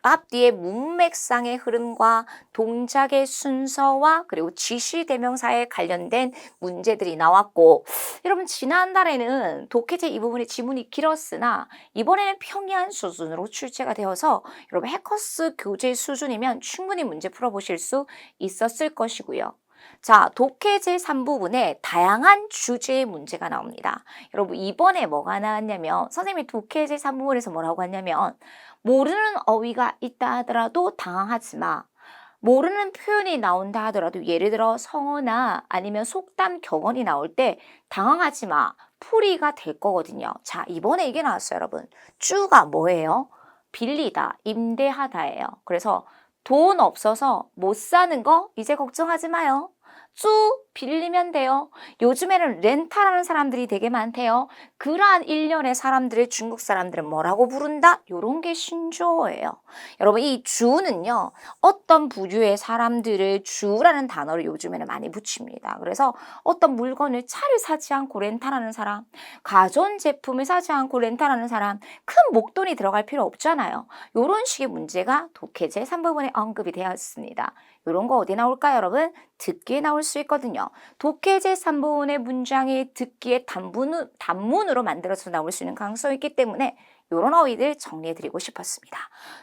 앞뒤의 문맥상의 흐름과 동작의 순서와 그리고 지시대명사에 관련된 문제들이 나왔고, 여러분 지난달에는 독해제 이 부분의 지문이 길었으나 이번에는 평이한 수준으로 출제가 되어서 여러분 해커스 교재 수준이면 충분히 문제 풀어보실 수 있었을 것이고요. 자, 독해제 3부분에 다양한 주제의 문제가 나옵니다. 여러분 이번에 뭐가 나왔냐면 선생님이 독해제 3부분에서 뭐라고 했냐면 모르는 어휘가 있다 하더라도 당황하지 마. 모르는 표현이 나온다 하더라도 예를 들어 성어나 아니면 속담 격언이 나올 때 당황하지 마. 풀이가 될 거거든요. 자, 이번에 이게 나왔어요, 여러분. 쭈가 뭐예요? 빌리다, 임대하다예요. 그래서 돈 없어서 못 사는 거 이제 걱정하지 마요. 쭉 빌리면 돼요. 요즘에는 렌탈하는 사람들이 되게 많대요. 그러한 일련의 사람들을 중국 사람들은 뭐라고 부른다? 요런 게 신조어예요. 여러분 이 주는요. 어떤 부류의 사람들을 주라는 단어를 요즘에는 많이 붙입니다. 그래서 어떤 물건을 차를 사지 않고 렌탈하는 사람, 가전제품을 사지 않고 렌탈하는 사람, 큰 목돈이 들어갈 필요 없잖아요. 요런 식의 문제가 독해제 3부분에 언급이 되었습니다. 이런 거 어디 나올까요, 여러분? 듣기에 나올 수 있거든요. 독해제 3부분의 문장이 듣기에 단문으로 만들어서 나올 수 있는 가능성이 있기 때문에 이런 어휘들 정리해드리고 싶었습니다.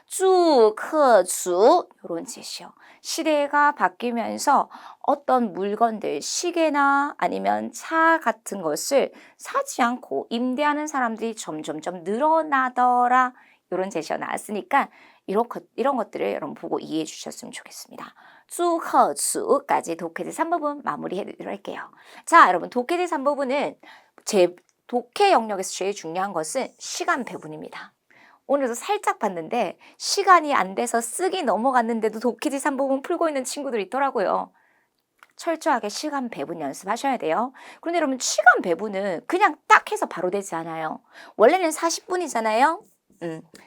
주, 커, 주 이런 제시요. 시대가 바뀌면서 어떤 물건들, 시계나 아니면 차 같은 것을 사지 않고 임대하는 사람들이 점점점 늘어나더라. 이런 제시가 나왔으니까 이런 것들을 여러분 보고 이해해 주셨으면 좋겠습니다. 쭈허쭈까지 독해제 3부분 마무리해 드리도록 할게요. 자, 여러분 독해제 3부분은 제 독해 영역에서 제일 중요한 것은 시간 배분입니다. 오늘도 살짝 봤는데 시간이 안 돼서 쓰기 넘어갔는데도 독해제 3부분 풀고 있는 친구들이 있더라고요. 철저하게 시간 배분 연습하셔야 돼요. 그런데 여러분 시간 배분은 그냥 딱 해서 바로 되지 않아요. 원래는 40분이잖아요.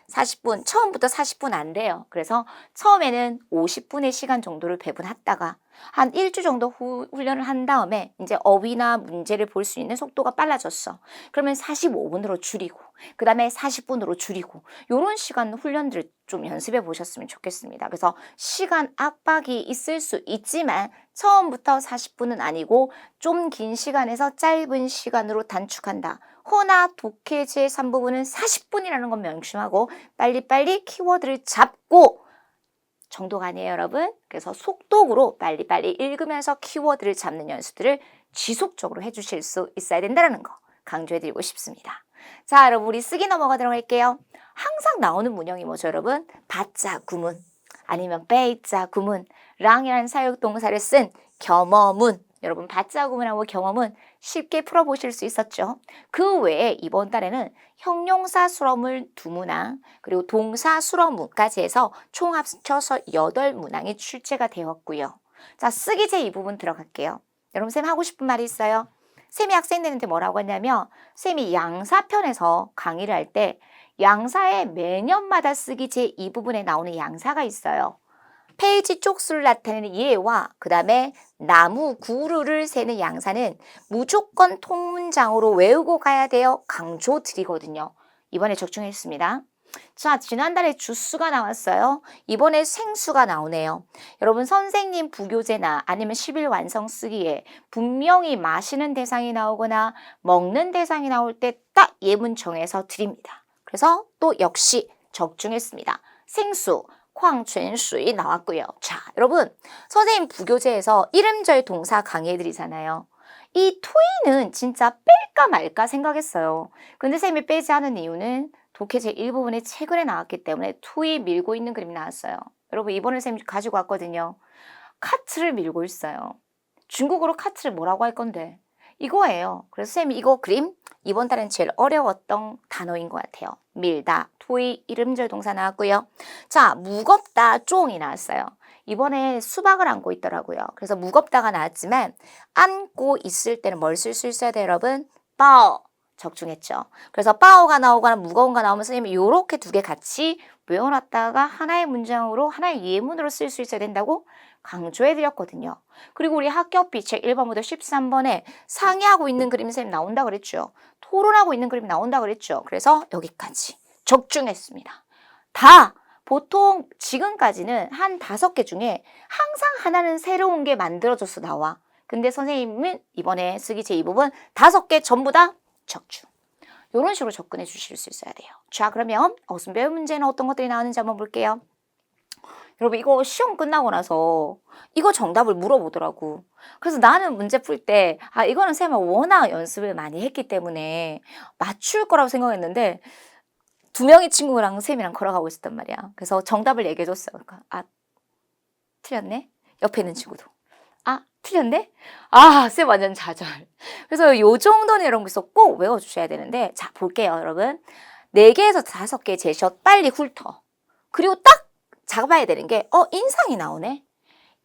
40분, 처음부터 40분 안 돼요. 그래서 처음에는 50분의 시간 정도를 배분했다가 한 일주 정도 훈련을 한 다음에 이제 어휘나 문제를 볼 수 있는 속도가 빨라졌어. 그러면 45분으로 줄이고 그 다음에 40분으로 줄이고 이런 시간 훈련들을 좀 연습해 보셨으면 좋겠습니다. 그래서 시간 압박이 있을 수 있지만 처음부터 40분은 아니고 좀 긴 시간에서 짧은 시간으로 단축한다. 허나 독해제 3부분은 40분이라는 건 명심하고 빨리빨리 키워드를 잡고 정도가 아니에요, 여러분. 그래서 속독으로 빨리빨리 읽으면서 키워드를 잡는 연습들을 지속적으로 해주실 수 있어야 된다는 거 강조해드리고 싶습니다. 자, 여러분 우리 쓰기 넘어가도록 할게요. 항상 나오는 문형이 뭐죠, 여러분? 받자 구문 아니면 빼자 구문 랑이라는 사역동사를 쓴 겸어문. 여러분 받자 구문하고 겸어문 쉽게 풀어보실 수 있었죠. 그 외에 이번 달에는 형용사 수러문 2문항 그리고 동사 수러문까지 해서 총 합쳐서 8문항이 출제가 되었고요. 자, 쓰기제 이 부분 들어갈게요. 여러분 쌤 하고 싶은 말이 있어요. 쌤이 학생들한테 뭐라고 했냐면 쌤이 양사편에서 강의를 할 때 양사에 매년마다 쓰기 제2부분에 나오는 양사가 있어요. 페이지 쪽수를 나타내는 예와 그 다음에 나무 구루를 세는 양사는 무조건 통문장으로 외우고 가야 돼요. 강조드리거든요. 이번에 적중했습니다. 자, 지난달에 주수가 나왔어요. 이번에 생수가 나오네요. 여러분 선생님 부교재나 아니면 10일 완성 쓰기에 분명히 마시는 대상이 나오거나 먹는 대상이 나올 때 딱 예문 정해서 드립니다. 그래서 또 역시 적중했습니다. 생수, 광泉水 나왔고요. 자, 여러분 선생님 부교재에서 이름절 동사 강의해드리잖아요. 이 토의는 진짜 뺄까 말까 생각했어요. 근데 선생님이 빼지 않은 이유는 독해 제1부분에 최근에 나왔기 때문에 토의 밀고 있는 그림이 나왔어요. 여러분 이번에 선생님이 가지고 왔거든요. 카트를 밀고 있어요. 중국어로 카트를 뭐라고 할 건데? 이거예요. 그래서 선생님이 이거 그림 이번 달엔 제일 어려웠던 단어인 것 같아요. 밀다, 토의, 이름절 동사 나왔고요. 자, 무겁다, 쫑이 나왔어요. 이번에 수박을 안고 있더라고요. 그래서 무겁다가 나왔지만 안고 있을 때는 뭘 쓸 수 있어야 돼요, 여러분? 빠오 적중했죠. 그래서 빠오가 나오거나 무거운가 나오면 선생님이 이렇게 두 개 같이 외워놨다가 하나의 문장으로 하나의 예문으로 쓸 수 있어야 된다고 강조해드렸거든요. 그리고 우리 학교비 책 1번부터 13번에 상의하고 있는 그림 선생님 나온다 그랬죠. 토론하고 있는 그림 나온다 그랬죠. 그래서 여기까지 적중했습니다. 다 보통 지금까지는 한 5개 중에 항상 하나는 새로운 게 만들어져서 나와. 근데 선생님은 이번에 쓰기 제2부분 5개 전부 다 적중. 이런 식으로 접근해 주실 수 있어야 돼요. 자, 그러면 어순 배울 문제는 어떤 것들이 나오는지 한번 볼게요. 여러분 이거 시험 끝나고 나서 이거 정답을 물어보더라고. 그래서 나는 문제 풀 때 이거는 쌤은 워낙 연습을 많이 했기 때문에 맞출 거라고 생각했는데 2명의 친구랑 쌤이랑 걸어가고 있었단 말이야. 그래서 정답을 얘기해 줬어요. 그러니까 틀렸네? 옆에 있는 친구도 틀렸네? 쌤 완전 좌절. 그래서 요 정도는 이런 거서 꼭 외워주셔야 되는데 자 볼게요 여러분. 4개에서 5개 제시어 빨리 훑어. 그리고 딱 잡아야 되는 게 인상이 나오네.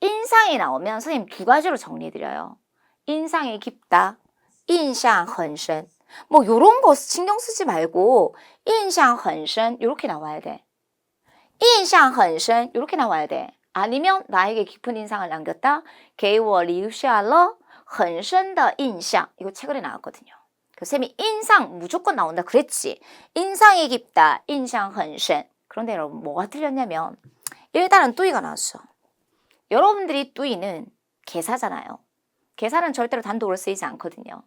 인상이 나오면 선생님 2가지로 정리해드려요. 인상이 깊다. 인상 很深. 뭐 요런 거 신경 쓰지 말고 인상 很深 이렇게 나와야 돼. 인상 很深 이렇게 나와야 돼. 아니면 나에게 깊은 인상을 남겼다. 给我留下了很深的印象. 이거 최근에 나왔거든요. 그 쌤이 인상 무조건 나온다 그랬지. 인상이 깊다. 인상 很深. 그런데 여러분 뭐가 틀렸냐면 일단은 뚜이가 나왔어. 여러분들이 뚜이는 개사잖아요. 개사는 절대로 단독으로 쓰이지 않거든요.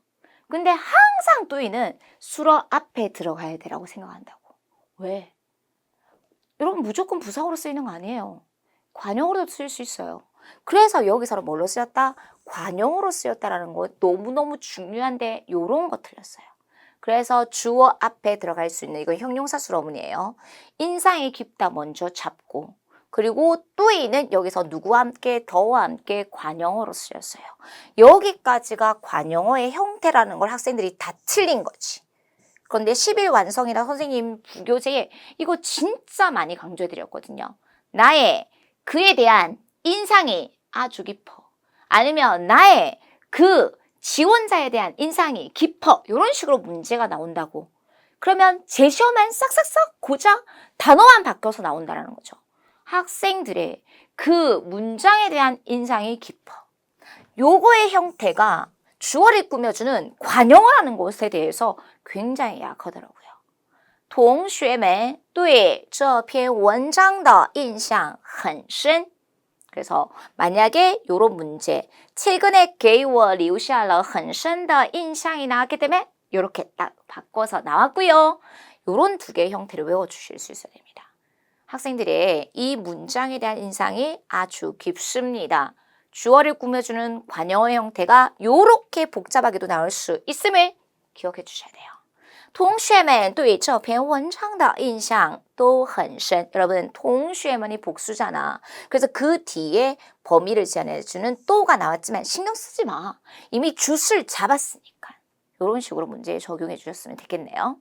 근데 항상 뚜이는 수러 앞에 들어가야 되라고 생각한다고. 왜? 여러분 무조건 부사어로 쓰이는 거 아니에요. 관용어로도 쓸 수 있어요. 그래서 여기서는 뭘로 쓰였다? 관용어로 쓰였다라는 거 너무너무 중요한데 요런 거 틀렸어요. 그래서 주어 앞에 들어갈 수 있는 이건 형용사 수러문이에요. 인상이 깊다 먼저 잡고 그리고 뚜이는 여기서 누구와 함께 더와 함께 관용어로 쓰였어요. 여기까지가 관용어의 형태라는 걸 학생들이 다 틀린 거지. 그런데 10일 완성이라 선생님 부교재에 이거 진짜 많이 강조해드렸거든요. 나의 그에 대한 인상이 아주 깊어. 아니면 나의 그 지원자에 대한 인상이 깊어. 이런 식으로 문제가 나온다고. 그러면 제시어만 싹싹싹 고작 단어만 바뀌어서 나온다는 거죠. 학생들의 그 문장에 대한 인상이 깊어. 요거의 형태가 주어를 꾸며주는 관용어라는 것에 대해서 굉장히 약하더라고요. 同学们对这篇文章的印象很深. 그래서 만약에 요런 문제 최근에 给我留下了很深的印象이 나왔기 때문에 요렇게 딱 바꿔서 나왔고요. 요런 2개의 형태를 외워주실 수 있어야 됩니다. 학생들의 이 문장에 대한 인상이 아주 깊습니다. 주어를 꾸며주는 관용어의 형태가 요렇게 복잡하게도 나올 수 있음을 기억해 주셔야 돼요. 同学们对这篇文章的印象都很深. 여러분, 同学们이 복수잖아. 그래서 그 뒤에 범위를 제한해주는 또가 나왔지만 신경 쓰지 마. 이미 슛을 잡았으니까. 이런 식으로 문제에 적용해 주셨으면 되겠네요.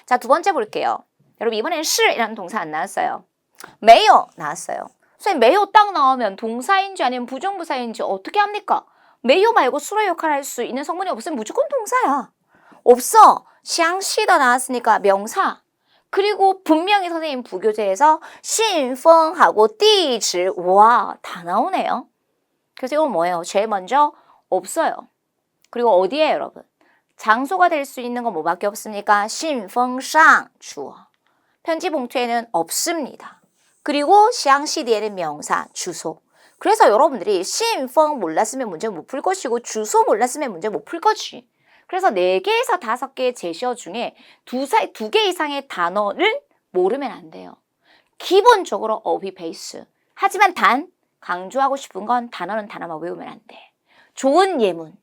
자, 2번째 볼게요. 여러분, 이번엔 是이라는 동사 안 나왔어요. 没有 나왔어요. 선생님, 没有딱 나오면 동사인지 아니면 부정부사인지 어떻게 합니까? 没有 말고 수로 역할을 할 수 있는 성분이 없으면 무조건 동사야. 없어. 详细더 나왔으니까 명사. 그리고 분명히 선생님 부교재에서 신펑하고 띠지 와, 다 나오네요. 그래서 이건 뭐예요? 제일 먼저 없어요. 그리고 어디에 여러분? 장소가 될 수 있는 건 뭐밖에 없습니까? 신펑상 주어. 편지 봉투에는 없습니다. 그리고 샹시 뒤에는 명사 주소. 그래서 여러분들이 신펑 몰랐으면 문제 못 풀 것이고 주소 몰랐으면 문제 못 풀 거지. 그래서 4개에서 5개의 제시어 중에 2개 이상의 단어를 모르면 안 돼요. 기본적으로 어휘 베이스. 하지만 단 강조하고 싶은 건 단어는 단어만 외우면 안 돼. 좋은 예문.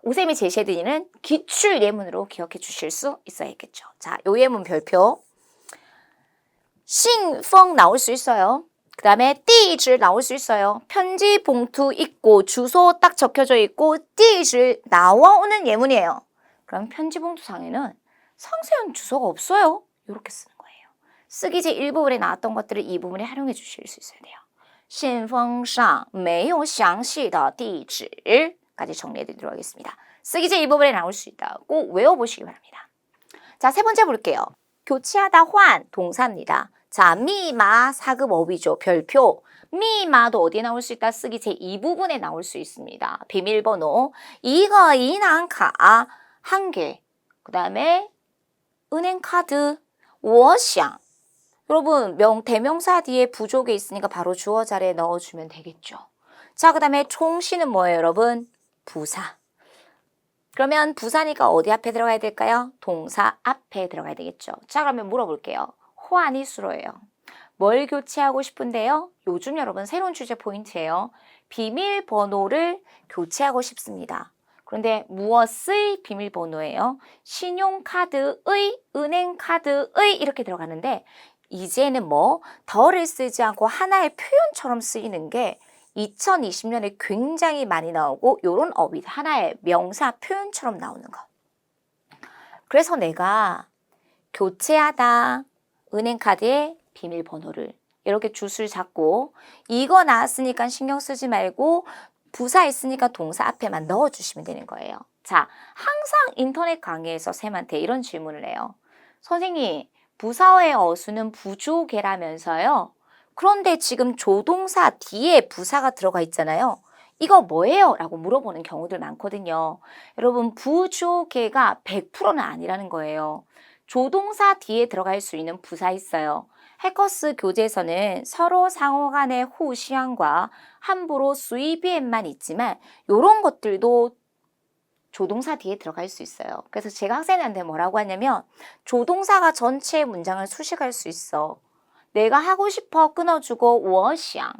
오쌤이 제시해드리는 기출 예문으로 기억해 주실 수 있어야겠죠. 자, 요 예문 별표. 신펑 나올 수 있어요. 그 다음에 띠지 나올 수 있어요. 편지 봉투 있고 주소 딱 적혀져 있고 띠지 나와오는 예문이에요. 그럼 편지 봉투 상에는 상세한 주소가 없어요. 이렇게 쓰는 거예요. 쓰기지 1부분에 나왔던 것들을 2부분에 활용해 주실 수 있어야 돼요. 信封上没有详细的地址까지 정리해 드리도록 하겠습니다. 쓰기지 1부분에 나올 수 있다고 외워보시기 바랍니다. 자, 3번째 볼게요. 교체하다 환 동사입니다. 자, 미마 사급 어휘죠. 별표. 미마도 어디에 나올 수 있다? 쓰기 제2부분에 나올 수 있습니다. 비밀번호. 이거 인항카 1개. 그 다음에 은행카드. 我想. 여러분 대명사 뒤에 부족에 있으니까 바로 주어 자리에 넣어주면 되겠죠. 자, 그 다음에 총시는 뭐예요 여러분? 부사. 그러면 부사니까 어디 앞에 들어가야 될까요? 동사 앞에 들어가야 되겠죠. 자, 그러면 물어볼게요. 호환이 수로예요. 뭘 교체하고 싶은데요? 요즘 여러분 새로운 주제 포인트예요. 비밀번호를 교체하고 싶습니다. 그런데 무엇의 비밀번호예요? 신용카드의, 은행카드의 이렇게 들어가는데 이제는 뭐 덜을 쓰지 않고 하나의 표현처럼 쓰이는 게 2020년에 굉장히 많이 나오고 요런 어휘 하나의 명사 표현처럼 나오는 거. 그래서 내가 교체하다 은행카드의 비밀번호를 이렇게 주술 잡고 이거 나왔으니까 신경 쓰지 말고 부사 있으니까 동사 앞에만 넣어주시면 되는 거예요. 자, 항상 인터넷 강의에서 쌤한테 이런 질문을 해요. 선생님, 부사어의 어수는 부조개라면서요. 그런데 지금 조동사 뒤에 부사가 들어가 있잖아요. 이거 뭐예요? 라고 물어보는 경우들 많거든요. 여러분, 부조개가 100%는 아니라는 거예요. 조동사 뒤에 들어갈 수 있는 부사 있어요. 해커스 교재에서는 서로 상호 간의 호시양과 함부로 수입비엔만 있지만 이런 것들도 조동사 뒤에 들어갈 수 있어요. 그래서 제가 학생한테 뭐라고 하냐면 조동사가 전체 문장을 수식할 수 있어. 내가 하고 싶어 끊어주고 我想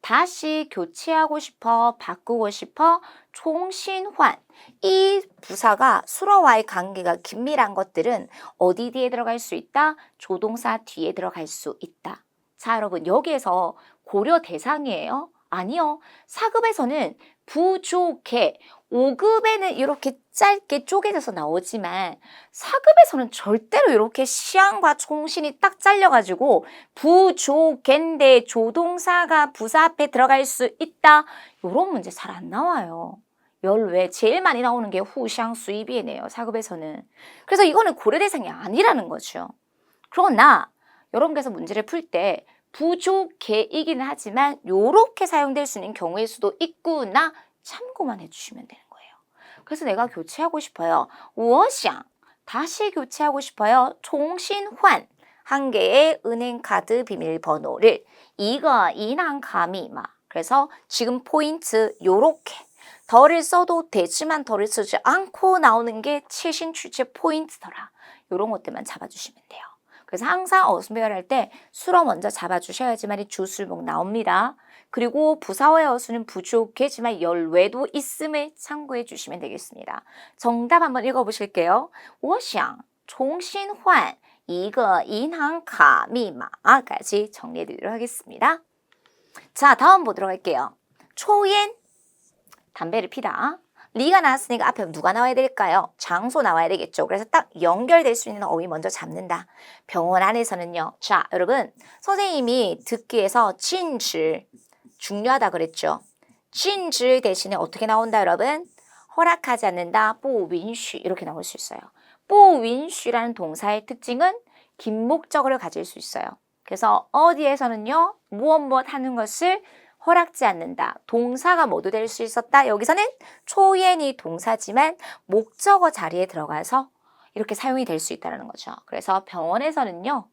다시 교체하고 싶어 바꾸고 싶어 총신환 이 부사가 수로와의 관계가 긴밀한 것들은 어디 뒤에 들어갈 수 있다? 조동사 뒤에 들어갈 수 있다. 자, 여러분 여기에서 고려 대상이에요? 아니요. 4급에서는 부족해 5급에는 이렇게 짧게 쪼개져서 나오지만 4급에서는 절대로 이렇게 시향과 총신이 딱 잘려가지고 부족인데 조동사가 부사 앞에 들어갈 수 있다. 이런 문제 잘 안 나와요. 열외 제일 많이 나오는 게 후샹 수입이네요. 4급에서는. 그래서 이거는 고려 대상이 아니라는 거죠. 그러나 여러분께서 문제를 풀 때 부족해이기는 하지만 이렇게 사용될 수 있는 경우의 수도 있구나 참고만 해주시면 되는 거예요. 그래서 내가 교체하고 싶어요. 我想 다시 교체하고 싶어요. 총신환 1개의 은행카드 비밀번호를 이거 인항카미마 그래서 지금 포인트 요렇게 덜을 써도 되지만 덜을 쓰지 않고 나오는 게 최신 출제 포인트더라. 요런 것들만 잡아주시면 돼요. 그래서 항상 어순배열 할 때 수로 먼저 잡아주셔야지만이 주술목 나옵니다. 그리고 부사어의 어수는 부족하지만 열외도 있음을 참고해 주시면 되겠습니다. 정답 한번 읽어보실게요. 我想重新换一个银行卡密码까지 정리해 드리도록 하겠습니다. 자, 다음 보도록 할게요. 초엔 담배를 피다. 리가 나왔으니까 앞에 누가 나와야 될까요? 장소 나와야 되겠죠. 그래서 딱 연결될 수 있는 어휘 먼저 잡는다. 병원 안에서는요. 자, 여러분 선생님이 듣기에서 진실 중요하다 그랬죠. 진실 대신에 어떻게 나온다 여러분? 허락하지 않는다. 不允许 이렇게 나올 수 있어요. 不允许라는 동사의 특징은 긴 목적어를 가질 수 있어요. 그래서 어디에서는요, 무엇 하는 것을 허락지 않는다. 동사가 모두 될 수 있었다. 여기서는 초연이 동사지만 목적어 자리에 들어가서 이렇게 사용이 될 수 있다는 거죠. 그래서 병원에서는요,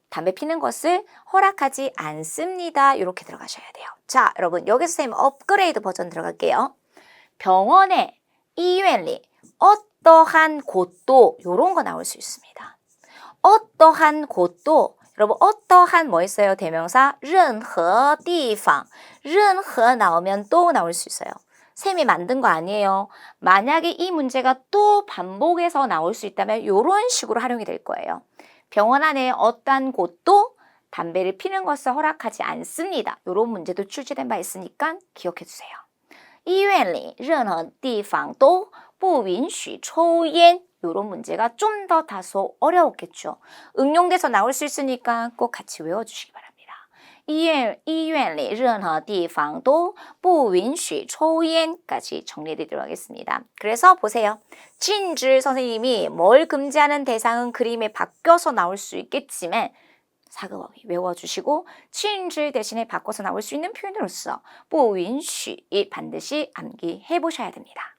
담배 피는 것을 허락하지 않습니다. 이렇게 들어가셔야 돼요. 자, 여러분 여기서 선생님 업그레이드 버전 들어갈게요. 병원에, 이유엔리, 어떠한 곳도 이런 거 나올 수 있습니다. 어떠한 곳도 여러분 어떠한 뭐 있어요? 대명사 任何地方 任何나오면 또 나올 수 있어요. 쌤이 만든 거 아니에요. 만약에 이 문제가 또 반복해서 나올 수 있다면 이런 식으로 활용이 될 거예요. 병원 안에 어떠한 곳도 담배를 피는 것을 허락하지 않습니다. 이런 문제도 출제된 바 있으니까 기억해 주세요. 医院里任何地方都不允许抽烟 이런 문제가 좀 더 다소 어려웠겠죠. 응용돼서 나올 수 있으니까 꼭 같이 외워주시기 바랍니다. 医院里任何地方都不允许抽烟 까지 정리해드리도록 하겠습니다. 그래서 보세요. 진주 선생님이 뭘 금지하는 대상은 그림에 바뀌어서 나올 수 있겠지만 사급어휘 외워주시고 진주 대신에 바꿔서 나올 수 있는 표현으로서 不允许 반드시 암기해 보셔야 됩니다.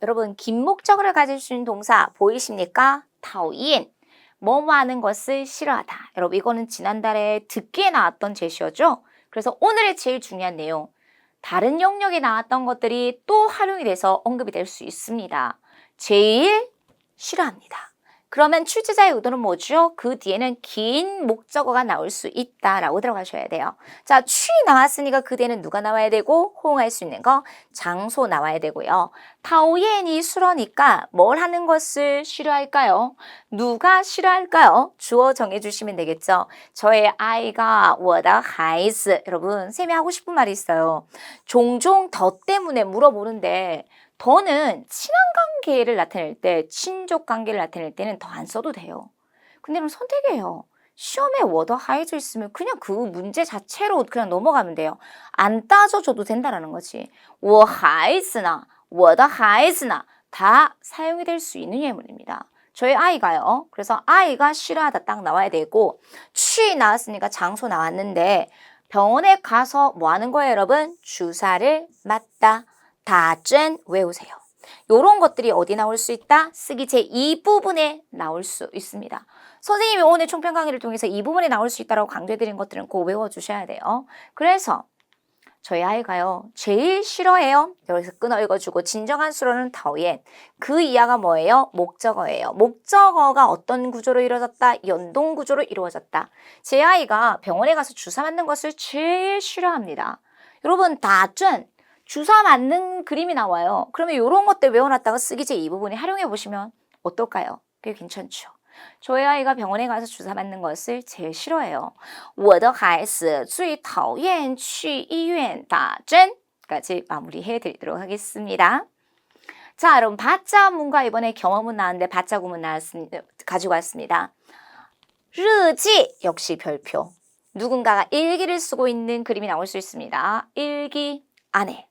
여러분 긴 목적어를 가질 수 있는 동사 보이십니까? 讨厌 뭐뭐 하는 것을 싫어하다. 여러분 이거는 지난달에 듣기에 나왔던 제시어죠. 그래서 오늘의 제일 중요한 내용 다른 영역에 나왔던 것들이 또 활용이 돼서 언급이 될 수 있습니다. 제일 싫어합니다. 그러면 출제자의 의도는 뭐죠? 그 뒤에는 긴 목적어가 나올 수 있다라고 들어가셔야 돼요. 자, 취 나왔으니까 그 뒤에는 누가 나와야 되고 호응할 수 있는 거 장소 나와야 되고요. 타오옌이 수러니까 뭘 하는 것을 싫어할까요? 누가 싫어할까요? 주어 정해주시면 되겠죠. 저의 아이가 我的孩子 여러분 쌤이 하고 싶은 말이 있어요. 종종 더 때문에 물어보는데 더는 친한 관계를 나타낼 때, 친족 관계를 나타낼 때는 더 안 써도 돼요. 근데 그럼 선택이에요. 시험에 워더 하이즈 있으면 그냥 그 문제 자체로 그냥 넘어가면 돼요. 안 따져줘도 된다라는 거지. 我孩子呢, 我的孩子呢 다 사용이 될 수 있는 예문입니다. 저희 아이가요. 그래서 아이가 싫어하다 딱 나와야 되고 취 나왔으니까 장소 나왔는데 병원에 가서 뭐 하는 거예요, 여러분? 주사를 맞다. 다전 외우세요. 이런 것들이 어디 나올 수 있다? 쓰기 제2부분에 나올 수 있습니다. 선생님이 오늘 총평 강의를 통해서 이 부분에 나올 수 있다고 강조해드린 것들은 꼭 외워주셔야 돼요. 그래서 저희 아이가요. 제일 싫어해요. 여기서 끊어 읽어주고 진정한 수로는 타오옌. 그 이하가 뭐예요? 목적어예요. 목적어가 어떤 구조로 이루어졌다? 연동 구조로 이루어졌다. 제 아이가 병원에 가서 주사 맞는 것을 제일 싫어합니다. 여러분 다전 주사 맞는 그림이 나와요. 그러면 이런 것들 외워놨다가 쓰기 제2부분에 활용해 보시면 어떨까요? 꽤 괜찮죠. 저희 아이가 병원에 가서 주사 맞는 것을 제일 싫어해요. 我的孩子最讨厌去医院打针 까지 마무리해 드리도록 하겠습니다. 자, 여러분 바자문과 이번에 경어문 나왔는데 바자구문 가지고 왔습니다. 日记 역시 별표. 누군가가 일기를 쓰고 있는 그림이 나올 수 있습니다. 일기 안에.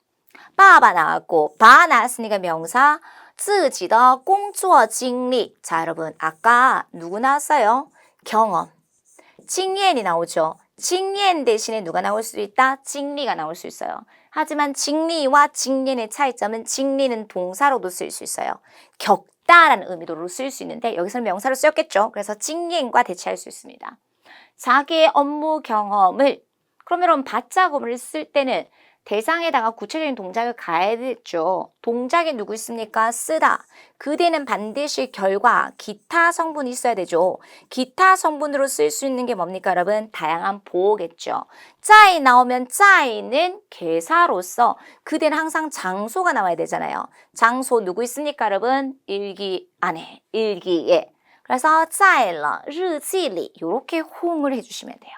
爸爸 나왔고 바 나왔으니까 명사 自己的工作经历 자 여러분 아까 누구 나왔어요? 경험 징옌이 나오죠. 징옌 대신에 누가 나올 수 있다? 징리가 나올 수 있어요. 하지만 징리와 징옌의 차이점은 징리는 동사로도 쓸 수 있어요. 겪다라는 의미로 쓸 수 있는데 여기서는 명사로 쓰였겠죠. 그래서 징옌과 대체할 수 있습니다. 자기의 업무 경험을 그러면 받자금을 쓸 때는 대상에다가 구체적인 동작을 가해야겠죠. 동작이 누구 있습니까? 쓰다. 그대는 반드시 결과, 기타 성분이 있어야 되죠. 기타 성분으로 쓸 수 있는 게 뭡니까 여러분? 다양한 보호겠죠. 짜이 나오면 짜이는 개사로서 그대는 항상 장소가 나와야 되잖아요. 장소 누구 있습니까 여러분? 일기 안에, 일기에. 그래서 在了日记里 이렇게 호응을 해주시면 돼요.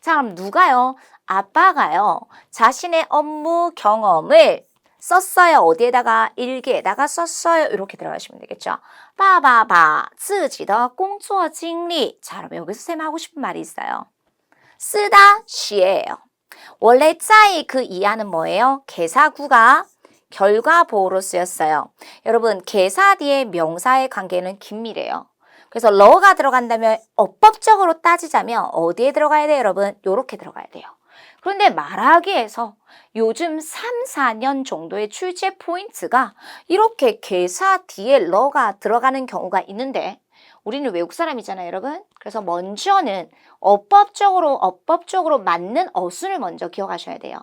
자 그럼 누가요? 아빠가요. 자신의 업무 경험을 썼어요. 어디에다가? 일기에다가 썼어요. 이렇게 들어가시면 되겠죠. 爸爸把自己的工作经历 자 그럼 여기서 쌤 하고 싶은 말이 있어요. 쓰다 시예요. 원래 짜이 그 이하는 뭐예요? 개사구가 결과 보호로 쓰였어요. 여러분 개사 뒤에 명사의 관계는 긴밀해요. 그래서 러가 들어간다면 어법적으로 따지자면 어디에 들어가야 돼요, 여러분? 요렇게 들어가야 돼요. 그런데 말하기에서 요즘 3, 4년 정도의 출제 포인트가 이렇게 개사 뒤에 러가 들어가는 경우가 있는데 우리는 외국 사람이잖아요, 여러분. 그래서 먼저는 어법적으로 맞는 어순을 먼저 기억하셔야 돼요.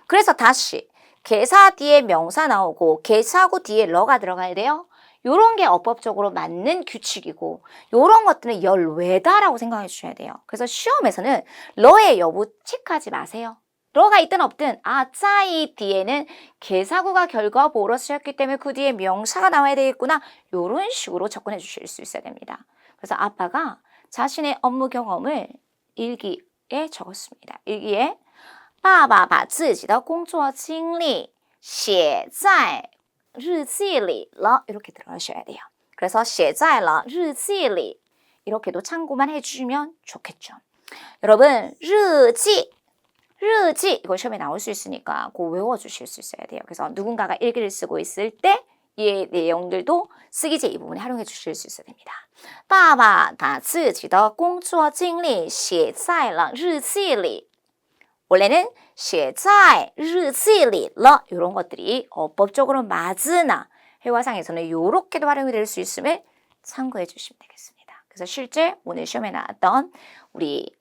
그래서 다시 개사 뒤에 명사 나오고 개사구 뒤에 러가 들어가야 돼요. 요런 게 어법적으로 맞는 규칙이고 요런 것들은 열외다라고 생각해 주셔야 돼요. 그래서 시험에서는 러의 여부 체크하지 마세요. 러가 있든 없든 짜이 뒤에는 개사구가 결과 보러 쓰였기 때문에 그 뒤에 명사가 나와야 되겠구나. 요런 식으로 접근해 주실 수 있어야 됩니다. 그래서 아빠가 자신의 업무 경험을 일기에 적었습니다. 일기에 爸爸把自己的工作经历写在日记里了 이렇게 들어가셔야 돼요. 그래서 写在了日记里 이렇게도 참고만 해주시면 좋겠죠. 여러분 日记이거 시험에 나올 수 있으니까 꼭 외워주실 수 있어야 돼요. 그래서 누군가가 일기를 쓰고 있을 때 이 내용들도 쓰기제 이 부분에 활용해 주실 수 있어야 됩니다. 爸爸把自己的工作经历写在了日记里 원래는 写在日记里了 이런 것들이 어법적으로 맞으나 회화상에서는 이렇게도 활용이 될 수 있음을 참고해 주시면 되겠습니다. 그래서 실제 오늘 시험에 나왔던 우리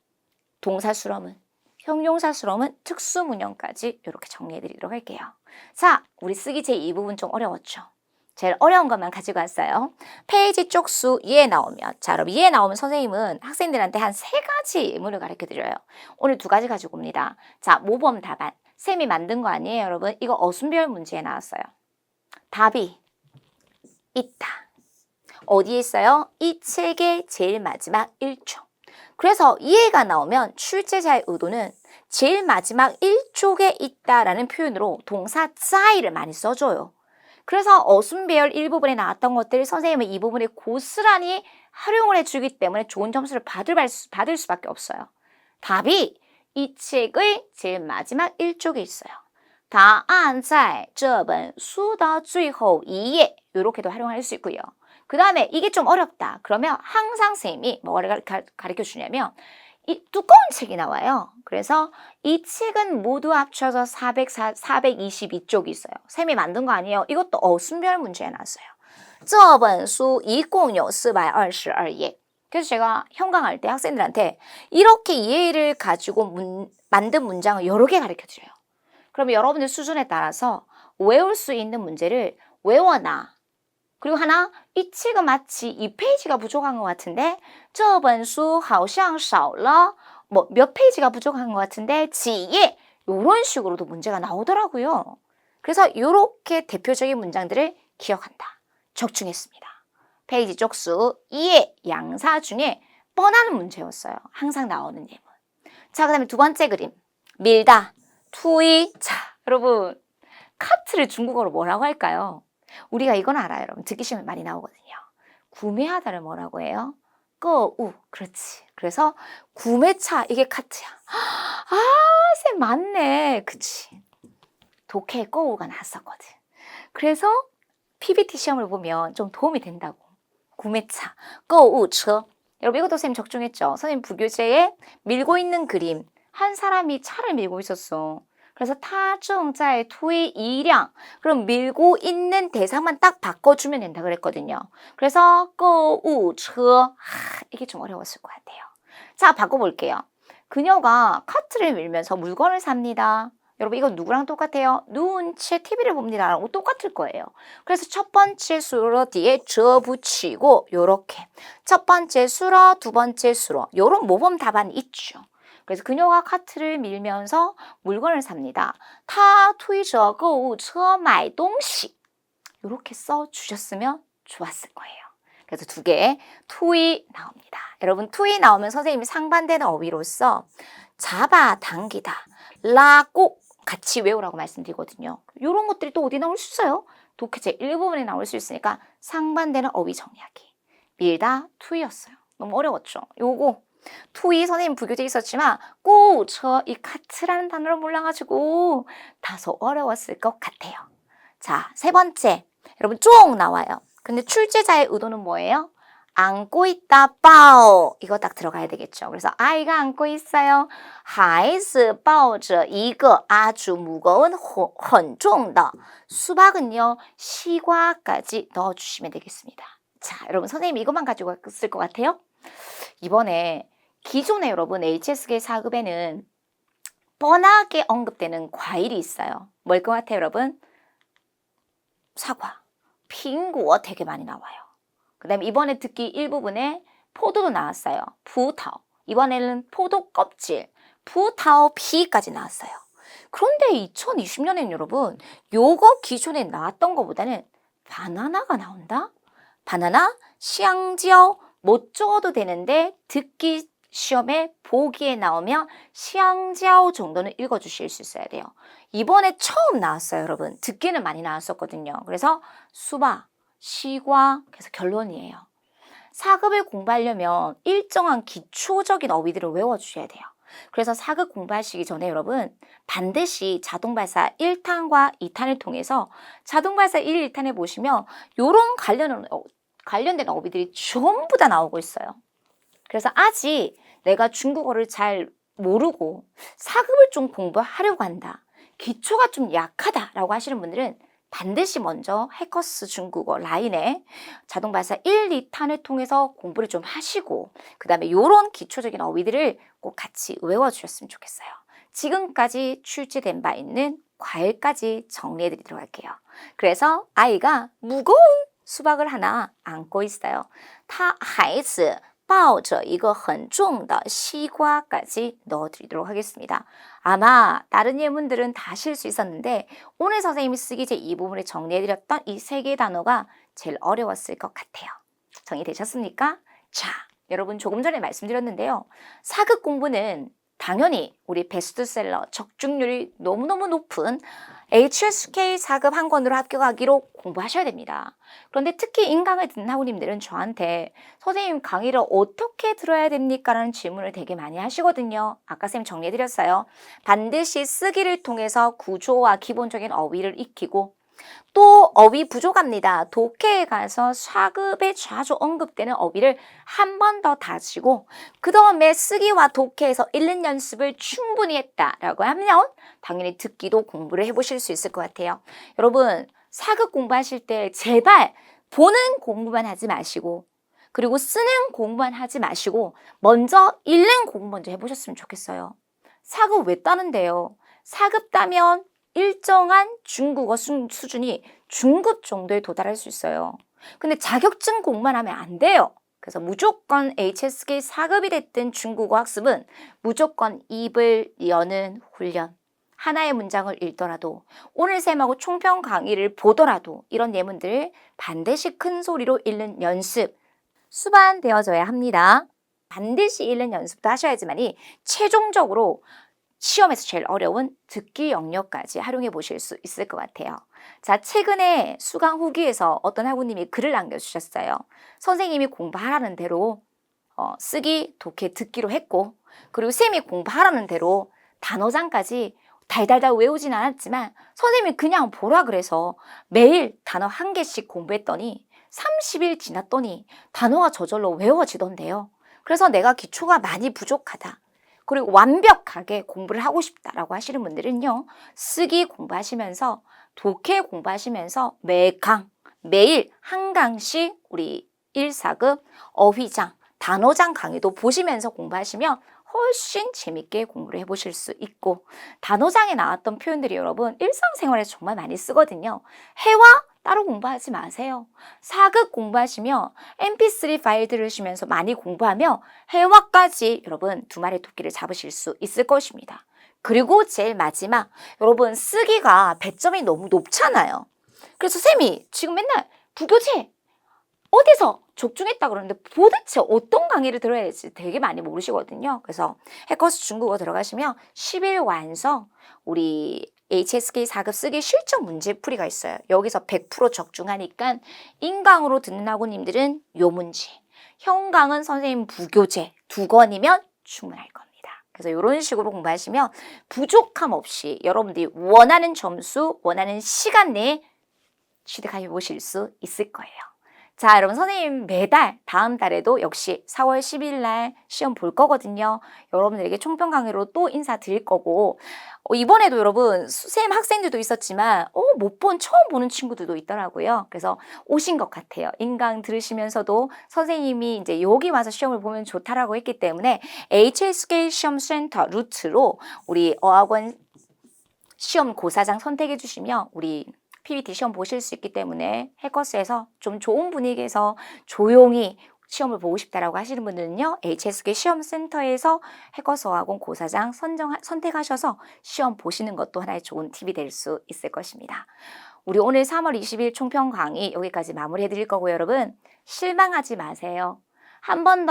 동사수럼은 형용사수럼은 특수문형까지 이렇게 정리해 드리도록 할게요. 자, 우리 쓰기 제2 부분 좀 어려웠죠? 제일 어려운 것만 가지고 왔어요. 페이지 쪽수 2에 나오면 자, 여러분 2에 나오면 선생님은 학생들한테 한 3가지 예문을 가르쳐 드려요. 오늘 2가지 가지고 옵니다. 자, 모범 답안. 쌤이 만든 거 아니에요, 여러분? 이거 어순별 문제에 나왔어요. 답이 있다. 어디에 있어요? 이 책의 제일 마지막 1쪽. 그래서 이해가 나오면 출제자의 의도는 제일 마지막 1쪽에 있다라는 표현으로 동사 짜이를 많이 써줘요. 그래서 어순배열 일부분에 나왔던 것들 선생님은 이 부분에 고스란히 활용을 해주기 때문에 좋은 점수를 받을 수밖에 없어요. 답이 이 책의 제일 마지막 1쪽에 있어요. 答案在这本书的最后一页 이렇게도 활용할 수 있고요. 그 다음에 이게 좀 어렵다. 그러면 항상 선생님이 뭐를 가르쳐 주냐면 이 두꺼운 책이 나와요. 그래서 이 책은 모두 합쳐서 422쪽이 있어요. 쌤이 만든 거 아니에요. 이것도 어순별 문제에 나왔어요. 这本书一共有422页 그래서 제가 현강할 때 학생들한테 이렇게 이해를 가지고 만든 문장을 여러 개 가르쳐 드려요. 그러면 여러분들 수준에 따라서 외울 수 있는 문제를 외워놔. 그리고 하나, 이 책은 마치 2페이지가 부족한 것 같은데 这本书好像少了 몇 페이지가 부족한 것 같은데 几页 이런 식으로도 문제가 나오더라고요. 그래서 이렇게 대표적인 문장들을 기억한다. 적중했습니다. 페이지 쪽수 2의 양사 중에 뻔한 문제였어요. 항상 나오는 예문. 자, 그 다음에 두 번째 그림. 밀다, 투이. 자, 여러분 카트를 중국어로 뭐라고 할까요? 우리가 이건 알아요, 여러분. 듣기 시험에 많이 나오거든요. 구매하다를 뭐라고 해요? 꺼우. 그렇지. 그래서 구매차, 이게 카트야. 쌤 맞네. 그치. 독해에 꺼우가 나왔었거든. 그래서 PBT 시험을 보면 좀 도움이 된다고. 구매차, 꺼우처. 여러분 이것도 쌤 적중했죠? 선생님 부교재에 밀고 있는 그림. 한 사람이 차를 밀고 있었어. 그래서 他正在推一辆 그럼 밀고 있는 대상만 딱 바꿔주면 된다 그랬거든요. 그래서 购物车 이게 좀 어려웠을 것 같아요. 자, 바꿔볼게요. 그녀가 카트를 밀면서 물건을 삽니다. 여러분 이건 누구랑 똑같아요? 눈치 TV를 봅니다. 라고 똑같을 거예요. 그래서 첫 번째 수로 뒤에 저 붙이고 요렇게 첫 번째 수로 두 번째 수로 요런 모범 답안이 있죠. 그래서 그녀가 카트를 밀면서 물건을 삽니다. 他推着购物车买东西 이렇게 써주셨으면 좋았을 거예요. 그래서 두 개 투이 나옵니다. 여러분 투이 나오면 선생님이 상반되는 어휘로서 잡아당기다, 라고 같이 외우라고 말씀드리거든요. 이런 것들이 또 어디 나올 수 있어요? 독해제 일부분에 나올 수 있으니까 상반되는 어휘 정리하기. 밀다 투이였어요. 너무 어려웠죠? 요거 투이 선생님 부교재 있었지만 꼬우처 이 카트라는 단어를 몰라가지고 다소 어려웠을 것 같아요. 자, 세 번째 여러분 쫑 나와요. 근데 출제자의 의도는 뭐예요? 안고 있다, 抱 이거 딱 들어가야 되겠죠. 그래서 아이가 안고 있어요. 孩子抱着一个아주 무거운 很重的 수박은요. 시과까지 넣어주시면 되겠습니다. 자, 여러분 선생님 이것만 가지고 쓸 것 같아요? 이번에 기존에 여러분 HSK 4급에는 뻔하게 언급되는 과일이 있어요. 뭘 것 같아요, 여러분? 사과, 핑구어 되게 많이 나와요. 그 다음에 이번에 듣기 일부분에 포도도 나왔어요. 푸타오. 이번에는 포도 껍질, 푸타오 피까지 나왔어요. 그런데 2020년에는 여러분 요거 기존에 나왔던 것보다는 바나나가 나온다? 바나나, 시앙지어 못 적어도 되는데 듣기 시험에 보기에 나오면 시앙지ao 정도는 읽어주실 수 있어야 돼요. 이번에 처음 나왔어요, 여러분. 듣기는 많이 나왔었거든요. 그래서 수박, 시과, 그래서 결론이에요. 4급을 공부하려면 일정한 기초적인 어휘들을 외워주셔야 돼요. 그래서 4급 공부하시기 전에 여러분 반드시 자동발사 1탄과 2탄을 통해서 자동발사 1, 2탄에 보시면 이런 관련된 어휘들이 전부 다 나오고 있어요. 그래서 아직 내가 중국어를 잘 모르고 4급을 좀 공부하려고 한다. 기초가 좀 약하다라고 하시는 분들은 반드시 먼저 해커스 중국어 라인에 자동발사 1, 2탄을 통해서 공부를 좀 하시고 그 다음에 이런 기초적인 어휘들을 꼭 같이 외워주셨으면 좋겠어요. 지금까지 출제된 바 있는 과일까지 정리해드리도록 할게요. 그래서 아이가 무거운 수박을 하나 안고 있어요. 他孩子抱着一个很重的西瓜까지 넣어드리도록 하겠습니다. 아마 다른 예문들은 다 실 수 있었는데 오늘 선생님이 쓰기 제 이 부분에 정리해드렸던 이 세 개의 단어가 제일 어려웠을 것 같아요. 정리되셨습니까? 자, 여러분 조금 전에 말씀드렸는데요. 4급 공부는 당연히 우리 베스트셀러 적중률이 너무너무 높은 HSK 4급 한 권으로 합격하기로 공부하셔야 됩니다. 그런데 특히 인강을 듣는 학우님들은 저한테 선생님 강의를 어떻게 들어야 됩니까? 라는 질문을 되게 많이 하시거든요. 아까 쌤 정리해드렸어요. 반드시 쓰기를 통해서 구조와 기본적인 어휘를 익히고 또 어휘 부족합니다. 독해에 가서 4급에 자주 언급되는 어휘를 한 번 더 다지고 그 다음에 쓰기와 독해에서 읽는 연습을 충분히 했다라고 하면 당연히 듣기도 공부를 해보실 수 있을 것 같아요. 여러분 4급 공부하실 때 제발 보는 공부만 하지 마시고 그리고 쓰는 공부만 하지 마시고 먼저 읽는 공부 먼저 해보셨으면 좋겠어요. 4급 왜 따는데요? 4급 따면 일정한 중국어 수준이 중급 정도에 도달할 수 있어요. 근데 자격증 공부만 하면 안 돼요. 그래서 무조건 HSK 4급이 됐든 중국어 학습은 무조건 입을 여는 훈련. 하나의 문장을 읽더라도 오늘 쌤하고 총평 강의를 보더라도 이런 예문들 반드시 큰 소리로 읽는 연습 수반되어져야 합니다. 반드시 읽는 연습도 하셔야지만이 최종적으로 시험에서 제일 어려운 듣기 영역까지 활용해 보실 수 있을 것 같아요. 자, 최근에 수강 후기에서 어떤 학우님이 글을 남겨주셨어요. 선생님이 공부하라는 대로 쓰기, 독해, 듣기로 했고 그리고 쌤이 공부하라는 대로 단어장까지 달달달 외우진 않았지만 선생님이 그냥 보라 그래서 매일 단어 한 개씩 공부했더니 30일 지났더니 단어가 저절로 외워지던데요. 그래서 내가 기초가 많이 부족하다. 그리고 완벽하게 공부를 하고 싶다라고 하시는 분들은요. 쓰기 공부하시면서 독해 공부하시면서 매일 한 강씩 우리 1, 4급 어휘장, 단어장 강의도 보시면서 공부하시면 훨씬 재밌게 공부를 해보실 수 있고 단어장에 나왔던 표현들이 여러분 일상생활에서 정말 많이 쓰거든요. 해와 따로 공부하지 마세요. 4급 공부하시며 mp3 파일 들으시면서 많이 공부하며 해와까지 여러분 두 마리 토끼를 잡으실 수 있을 것입니다. 그리고 제일 마지막 여러분 쓰기가 배점이 너무 높잖아요. 그래서 쌤이 지금 맨날 부교재 어디서 적중했다 그러는데 도대체 어떤 강의를 들어야 할지 되게 많이 모르시거든요. 그래서 해커스 중국어 들어가시면 10일 완성 우리 HSK 4급 쓰기 실전 문제풀이가 있어요. 여기서 100% 적중하니까 인강으로 듣는 학우님들은 요 문제, 현강은 선생님 부교재 2권이면 충분할 겁니다. 그래서 이런 식으로 공부하시면 부족함 없이 여러분들이 원하는 점수, 원하는 시간 내에 취득해 보실 수 있을 거예요. 자, 여러분 선생님 매달 다음 달에도 역시 4월 10일 날 시험 볼 거거든요. 여러분들에게 총평 강의로 또 인사드릴 거고 이번에도 여러분 쌤 학생들도 있었지만 못 본 처음 보는 친구들도 있더라고요. 그래서 오신 것 같아요. 인강 들으시면서도 선생님이 이제 여기 와서 시험을 보면 좋다라고 했기 때문에 HSK 시험센터 루트로 우리 어학원 시험 고사장 선택해 주시면 우리 PBT 시험 보실 수 있기 때문에 해커스에서 좀 좋은 분위기에서 조용히 시험을 보고 싶다라고 하시는 분들은요. HSK 시험센터에서 해커스어학원 고사장 선택하셔서 시험 보시는 것도 하나의 좋은 팁이 될 수 있을 것입니다. 우리 오늘 3월 20일 총평 강의 여기까지 마무리해 드릴 거고요. 여러분 실망하지 마세요. 한 번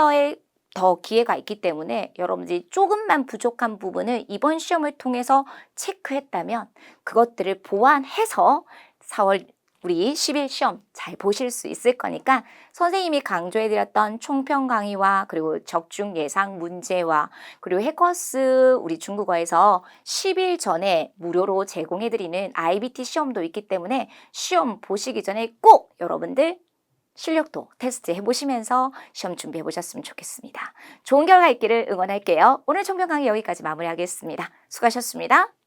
더 기회가 있기 때문에 여러분들이 조금만 부족한 부분을 이번 시험을 통해서 체크했다면 그것들을 보완해서 4월 우리 10일 시험 잘 보실 수 있을 거니까 선생님이 강조해드렸던 총평 강의와 그리고 적중 예상 문제와 그리고 해커스 우리 중국어에서 10일 전에 무료로 제공해드리는 IBT 시험도 있기 때문에 시험 보시기 전에 꼭 여러분들 실력도 테스트 해보시면서 시험 준비해 보셨으면 좋겠습니다. 좋은 결과 있기를 응원할게요. 오늘 총평 강의 여기까지 마무리하겠습니다. 수고하셨습니다.